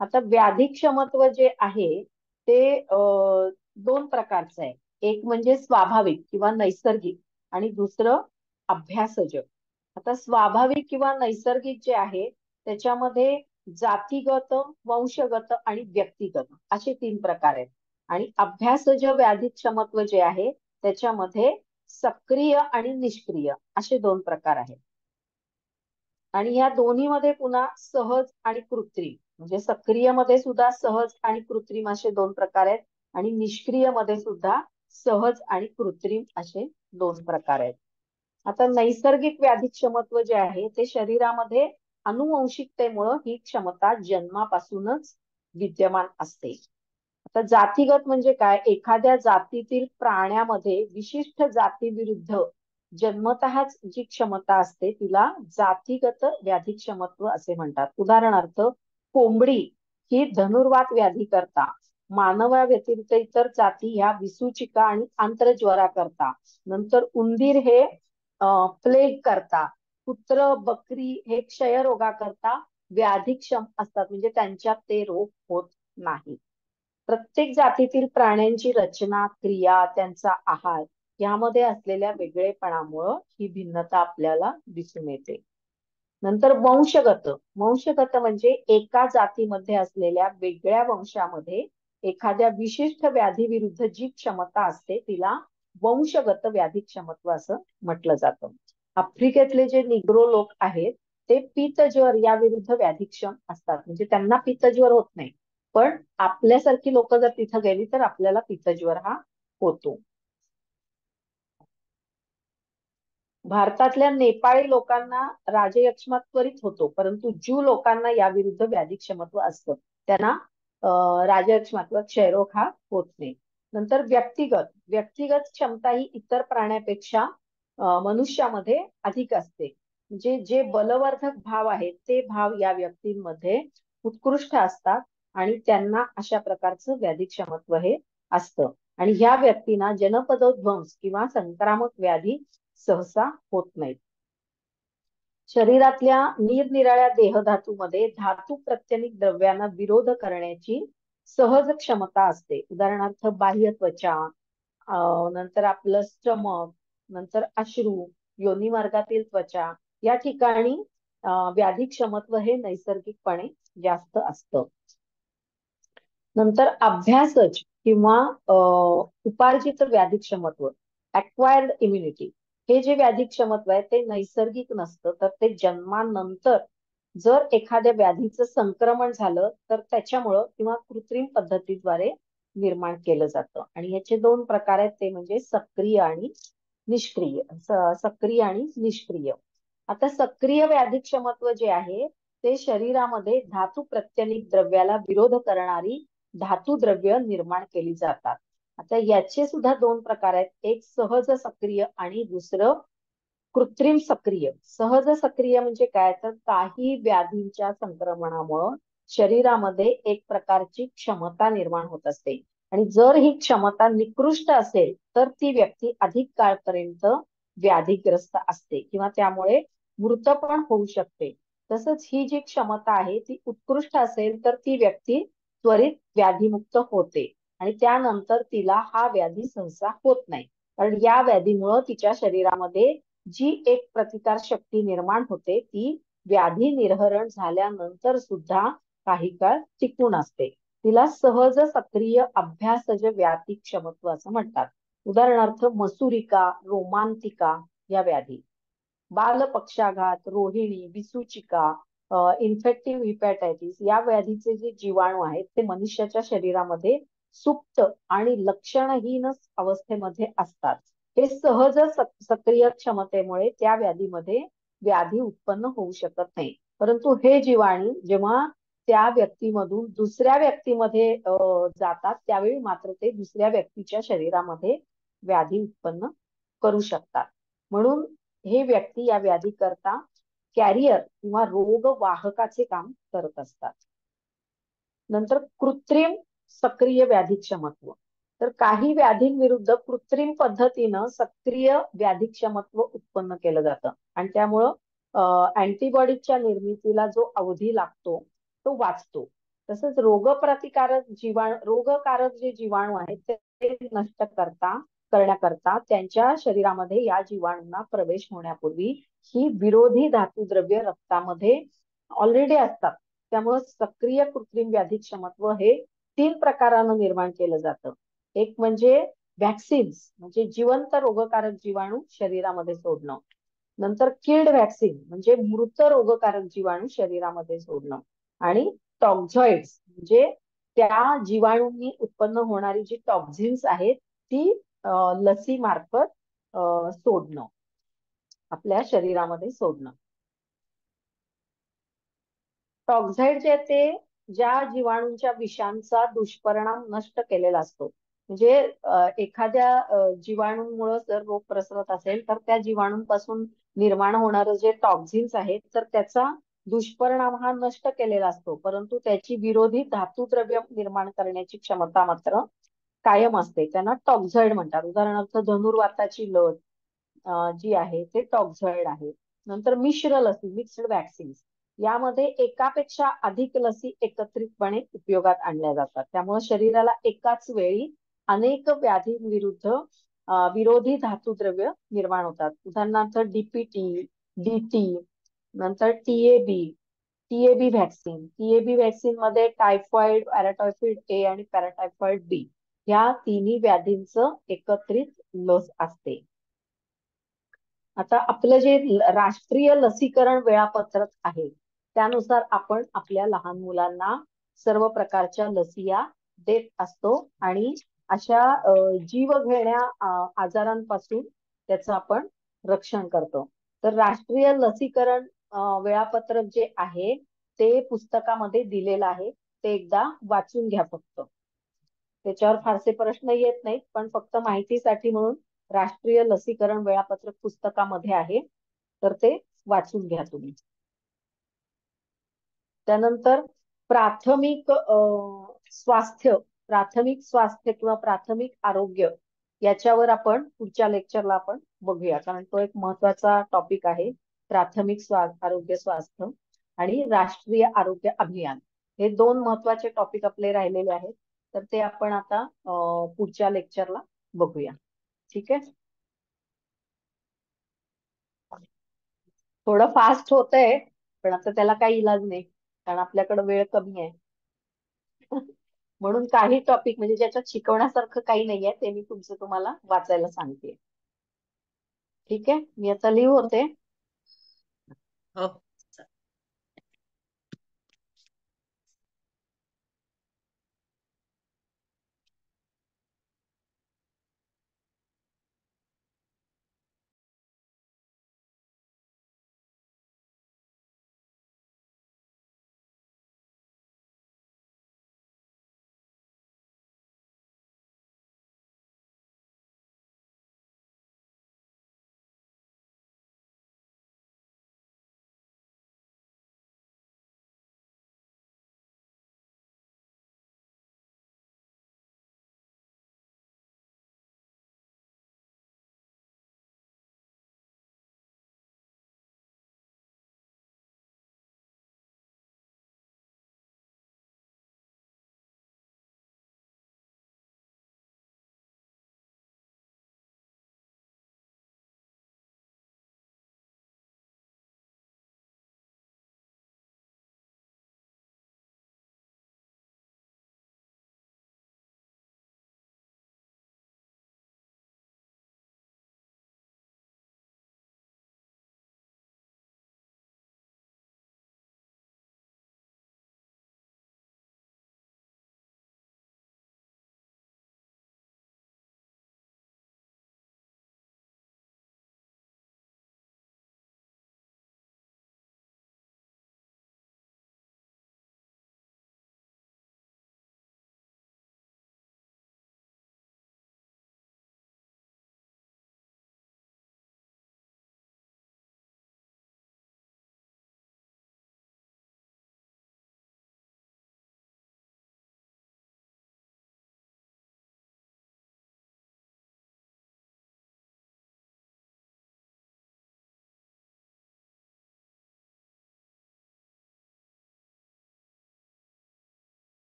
आता व्याधी क्षमत्व जे आहे ते दोन प्रकारचं आहे. एक म्हणजे स्वाभाविक किंवा नैसर्गिक आणि दुसरं अभ्यासज. आता स्वाभाविक किंवा नैसर्गिक जे आहे त्याच्यामध्ये जातीगत, वंशगत आणि व्यक्तिगत असे तीन प्रकार आहेत. आणि अभ्यासज व्याधी क्षमत्व जे आहे त्याच्यामध्ये सक्रिय आणि निष्क्रिय असे दोन प्रकार आहेत. आणि या दोन्हीमध्ये पुन्हा सहज आणि कृत्रिम, म्हणजे सक्रिय मध्ये सुद्धा सहज आणि कृत्रिम असे दोन प्रकार आहेत आणि निष्क्रिय मध्ये सुद्धा सहज आणि कृत्रिम असे दोन प्रकार आहेत. आता नैसर्गिक व्याधी क्षमत्व जे आहे ते शरीरामध्ये अनुवंशिकतेमुळे ही क्षमता जन्मापासूनच विद्यमान असते. आता जातीगत म्हणजे काय? एखाद्या जातीतील प्राण्यामध्ये विशिष्ट जातीविरुद्ध जन्मतःच जी क्षमता असते तिला जातीगत व्याधी क्षमत्व असे म्हणतात. उदाहरणार्थ, कोंबडी ही धनुर्वात व्याधी करता, मानवा व्यतिरिक्त इतर जाती ह्या विसूचिका आणि आंत्रज्वरा करता, नंतर उंदीर हे प्लेग करता, कुत्र बकरी हे क्षयरोगा करता व्याधीक्षम असतात, म्हणजे त्यांच्यात ते रोग होत नाही. प्रत्येक जातीतील प्राण्यांची रचना, क्रिया, त्यांचा आहार यामध्ये असलेल्या वेगळेपणामुळं ही भिन्नता आपल्याला दिसून येते. नंतर वंशगत. वंशगत म्हणजे एका जातीमध्ये असलेल्या वेगळ्या वंशामध्ये एखाद्या विशिष्ट व्याधी विरुद्ध जी क्षमता असते तिला वंशगत व्याधी क्षमत्व असं म्हटलं जातं. आफ्रिकेतले जे निग्रो लोक आहेत ते पित्तज्वर या विरुद्ध व्याधीक्षम असतात, म्हणजे त्यांना पित्तज्वर होत नाही. पण आपल्यासारखी लोक जर तिथं गेली तर आपल्याला पित्तज्वर हा होतो. भारतातल्या नेपाळी लोकांना राजयक्ष्मात त्वरित होतो, परंतु ज्यू लोकांना या विरुद्ध व्याधी क्षमत्व असतं, त्यांना राजयक्ष्मात क्षयरोग हा होत नाही. नंतर व्यक्तिगत. व्यक्तिगत क्षमता ही इतर प्राण्यापेक्षा मनुष्यामध्ये अधिक असते. म्हणजे जे बलवर्धक भाव आहेत ते भाव या व्यक्तींमध्ये उत्कृष्ट असतात आणि त्यांना अशा प्रकारचं व्याधी क्षमत्व हे असतं. आणि ह्या व्यक्तींना जनपदोध्वंस किंवा संक्रामक व्याधी सहसा होत नाहीत. शरीरातल्या निरनिराळ्या देहधातूमध्ये धातू प्रत्यनिक द्रव्यांना विरोध करण्याची सहज क्षमता असते. उदाहरणार्थ बाह्य त्वचा, नंतर आपलं स्टमक, नंतर अश्रू, योनी मार्गातील त्वचा या ठिकाणी व्याधी क्षमत्व हे नैसर्गिकपणे जास्त असतं. नंतर अभ्यासज किंवा उपार्जित व्याधी क्षमत्व, अक्वायर्ड इम्युनिटी, हे जे व्याधी क्षमत्व आहे ते नैसर्गिक नसतं, तर ते जन्मानंतर जर एखाद्या व्याधीचं संक्रमण झालं तर त्याच्यामुळं किंवा कृत्रिम पद्धतीद्वारे निर्माण केलं जातं. आणि याचे दोन प्रकार आहेत, ते म्हणजे सक्रिय आणि निष्क्रिय. सक्रिय आणि निष्क्रिय. आता सक्रिय व्याधी क्षमत्व जे आहे ते शरीरामध्ये धातू प्रत्यनिक द्रव्याला विरोध करणारी धातू द्रव्य निर्माण केली जातात. आता याचे सुद्धा दोन प्रकार आहेत, एक सहज सक्रिय आणि दुसरं कृत्रिम सक्रिय. सहज सक्रिय म्हणजे काय? तर काही व्याधींच्या संक्रमणामुळे शरीरामध्ये एक प्रकारची क्षमता निर्माण होत असते आणि जर ही क्षमता निकृष्ट असेल तर ती व्यक्ती अधिक काळपर्यंत व्याधीग्रस्त असते किंवा त्यामुळे मृत पण होऊ शकते. तसंच ही जी क्षमता आहे ती उत्कृष्ट असेल तर ती व्यक्ती त्वरित व्याधीमुक्त होते आणि त्यानंतर तिला हा व्याधी सहसा होत नाही, कारण या व्याधीमुळे तिच्या शरीरामध्ये जी एक प्रतिकार शक्ती निर्माण होते ती व्याधी निर्हरण झाल्यानंतर सुद्धा काही काळ टिकून असते. तिला सहज सक्रिय अभ्यासज व्याधी क्षमत्व असं म्हणतात. उदाहरणार्थ मसुरिका, रोमांतिका या व्याधी. बालपक्षाघात, रोहिणी, विसूचिका, इन्फेक्टिव्ह हिपॅटायटिस या व्याधीचे जे जीवाणू आहेत ते मनुष्याच्या शरीरामध्ये सुप्त आणि लक्षणहीन अवस्थेमध्ये असतात. हे सहज सक्रिय क्षमतेमुळे त्या व्याधीमध्ये व्याधी उत्पन्न होऊ शकत नाही, परंतु हे जीवाणू जेव्हा त्या व्यक्तीमधून दुसऱ्या व्यक्तीमध्ये जातात त्यावेळी मात्र ते दुसऱ्या व्यक्तीच्या शरीरामध्ये व्याधी उत्पन्न करू शकतात. म्हणून हे व्यक्ती या व्याधी करता कॅरियर किंवा रोग वाहकाचे काम करत असतात. नंतर कृत्रिम सक्रिय व्याधी क्षमत्व. तर काही व्याधींविरुद्ध कृत्रिम पद्धतीनं सक्रिय व्याधीक्षमत्व उत्पन्न केलं जातं आणि त्यामुळं अँटीबॉडीजच्या निर्मितीला जो अवधी लागतो तो वाचतो. तसंच रोगकारक जे जीवाणू आहेत ते नष्ट करण्याकरता त्यांच्या शरीरामध्ये या जीवाणूंना प्रवेश होण्यापूर्वी ही विरोधी धातुद्रव्य रक्तामध्ये ऑलरेडी असतात. त्यामुळे सक्रिय कृत्रिम व्याधी क्षमत्व हे 3 प्रकारानं निर्माण केलं जातं. एक म्हणजे व्हॅक्सिन्स म्हणजे जिवंत रोगकारक जीवाणू शरीरामध्ये सोडणं. नंतर किल्ड व्हॅक्सिन म्हणजे मृत रोगकारक जीवाणू शरीरामध्ये सोडणं. आणि टॉक्झॉइड्स म्हणजे त्या जीवाणूंनी उत्पन्न होणारी जी टॉक्झिन्स आहेत ती लसीमार्फत सोडणं, आपल्या शरीरामध्ये सोडणं. टॉक्झाईड जे ते ज्या जीवाणूंच्या विषांचा दुष्परिणाम नष्ट केलेला असतो. म्हणजे एखाद्या जीवाणूंमुळे जर रोग प्रसरत असेल तर त्या जीवाणूंपासून निर्माण होणारं जे टॉक्झिन्स आहेत तर त्याचा दुष्परिणाम हा नष्ट केलेला असतो, परंतु त्याची विरोधी धातुद्रव्य निर्माण करण्याची क्षमता मात्र कायम असते. त्यांना टॉक्झॉइड म्हणतात. उदाहरणार्थ धनुर्वाताची लस जी आहे ते टॉक्झॉइड आहे. नंतर मिश्र लसी मिक्स्ड वॅक्सिन यामध्ये एकापेक्षा अधिक लसी एकत्रितपणे उपयोगात आणल्या जातात. त्यामुळे शरीराला एकाच वेळी अनेक व्याधींविरुद्ध विरोधी धातुद्रव्य निर्माण होतात. उदाहरणार्थ डीपीटी, डीटी, नंतर टीएबी व्हॅक्सिन मध्ये टायफॉइड, पॅराटायफॉइड ए आणि पॅराटायफॉइड बी या तिन्ही व्याधींचं एकत्रित लस असते. आता आपलं जे राष्ट्रीय लसीकरण वेळापत्रक आहे त्यानुसार आपण आपल्या लहान मुलांना सर्व प्रकारच्या लसी या देत असतो आणि अशा जीवघेण्या आजारांपासून त्याचं आपण रक्षण करतो. तर राष्ट्रीय लसीकरण वेळापत्रक जे आहे ते पुस्तकामध्ये दिलेलं आहे. ते एकदा वाचून घ्या फक्त. त्याच्यावर फारसे प्रश्न येत नाहीत, पण फक्त माहितीसाठी म्हणून राष्ट्रीय लसीकरण वेळापत्रक पुस्तकामध्ये आहे, तर ते वाचून घ्या तुम्ही. त्यानंतर प्राथमिक स्वास्थ्य किंवा प्राथमिक आरोग्य याच्यावर आपण पुढच्या लेक्चरला आपण बघूया, कारण तो एक महत्वाचा टॉपिक आहे. प्राथमिक आरोग्य स्वास्थ्य आणि राष्ट्रीय आरोग्य अभियान हे 2 महत्वाचे टॉपिक आपले राहिलेले आहेत. तर ते आपण आता पुढच्या लेक्चरला बघूया. ठीक आहे. थोडं फास्ट होतंय पण आता त्याला काही इलाज नाही, कारण आपल्याकडे वेळ कमी आहे. म्हणून काही टॉपिक म्हणजे ज्याच्यात शिकवण्यासारखं काही नाहीये ते मी तुम्हाला वाचायला सांगते. ठीक आहे, मी आता लिव्ह होते. हो.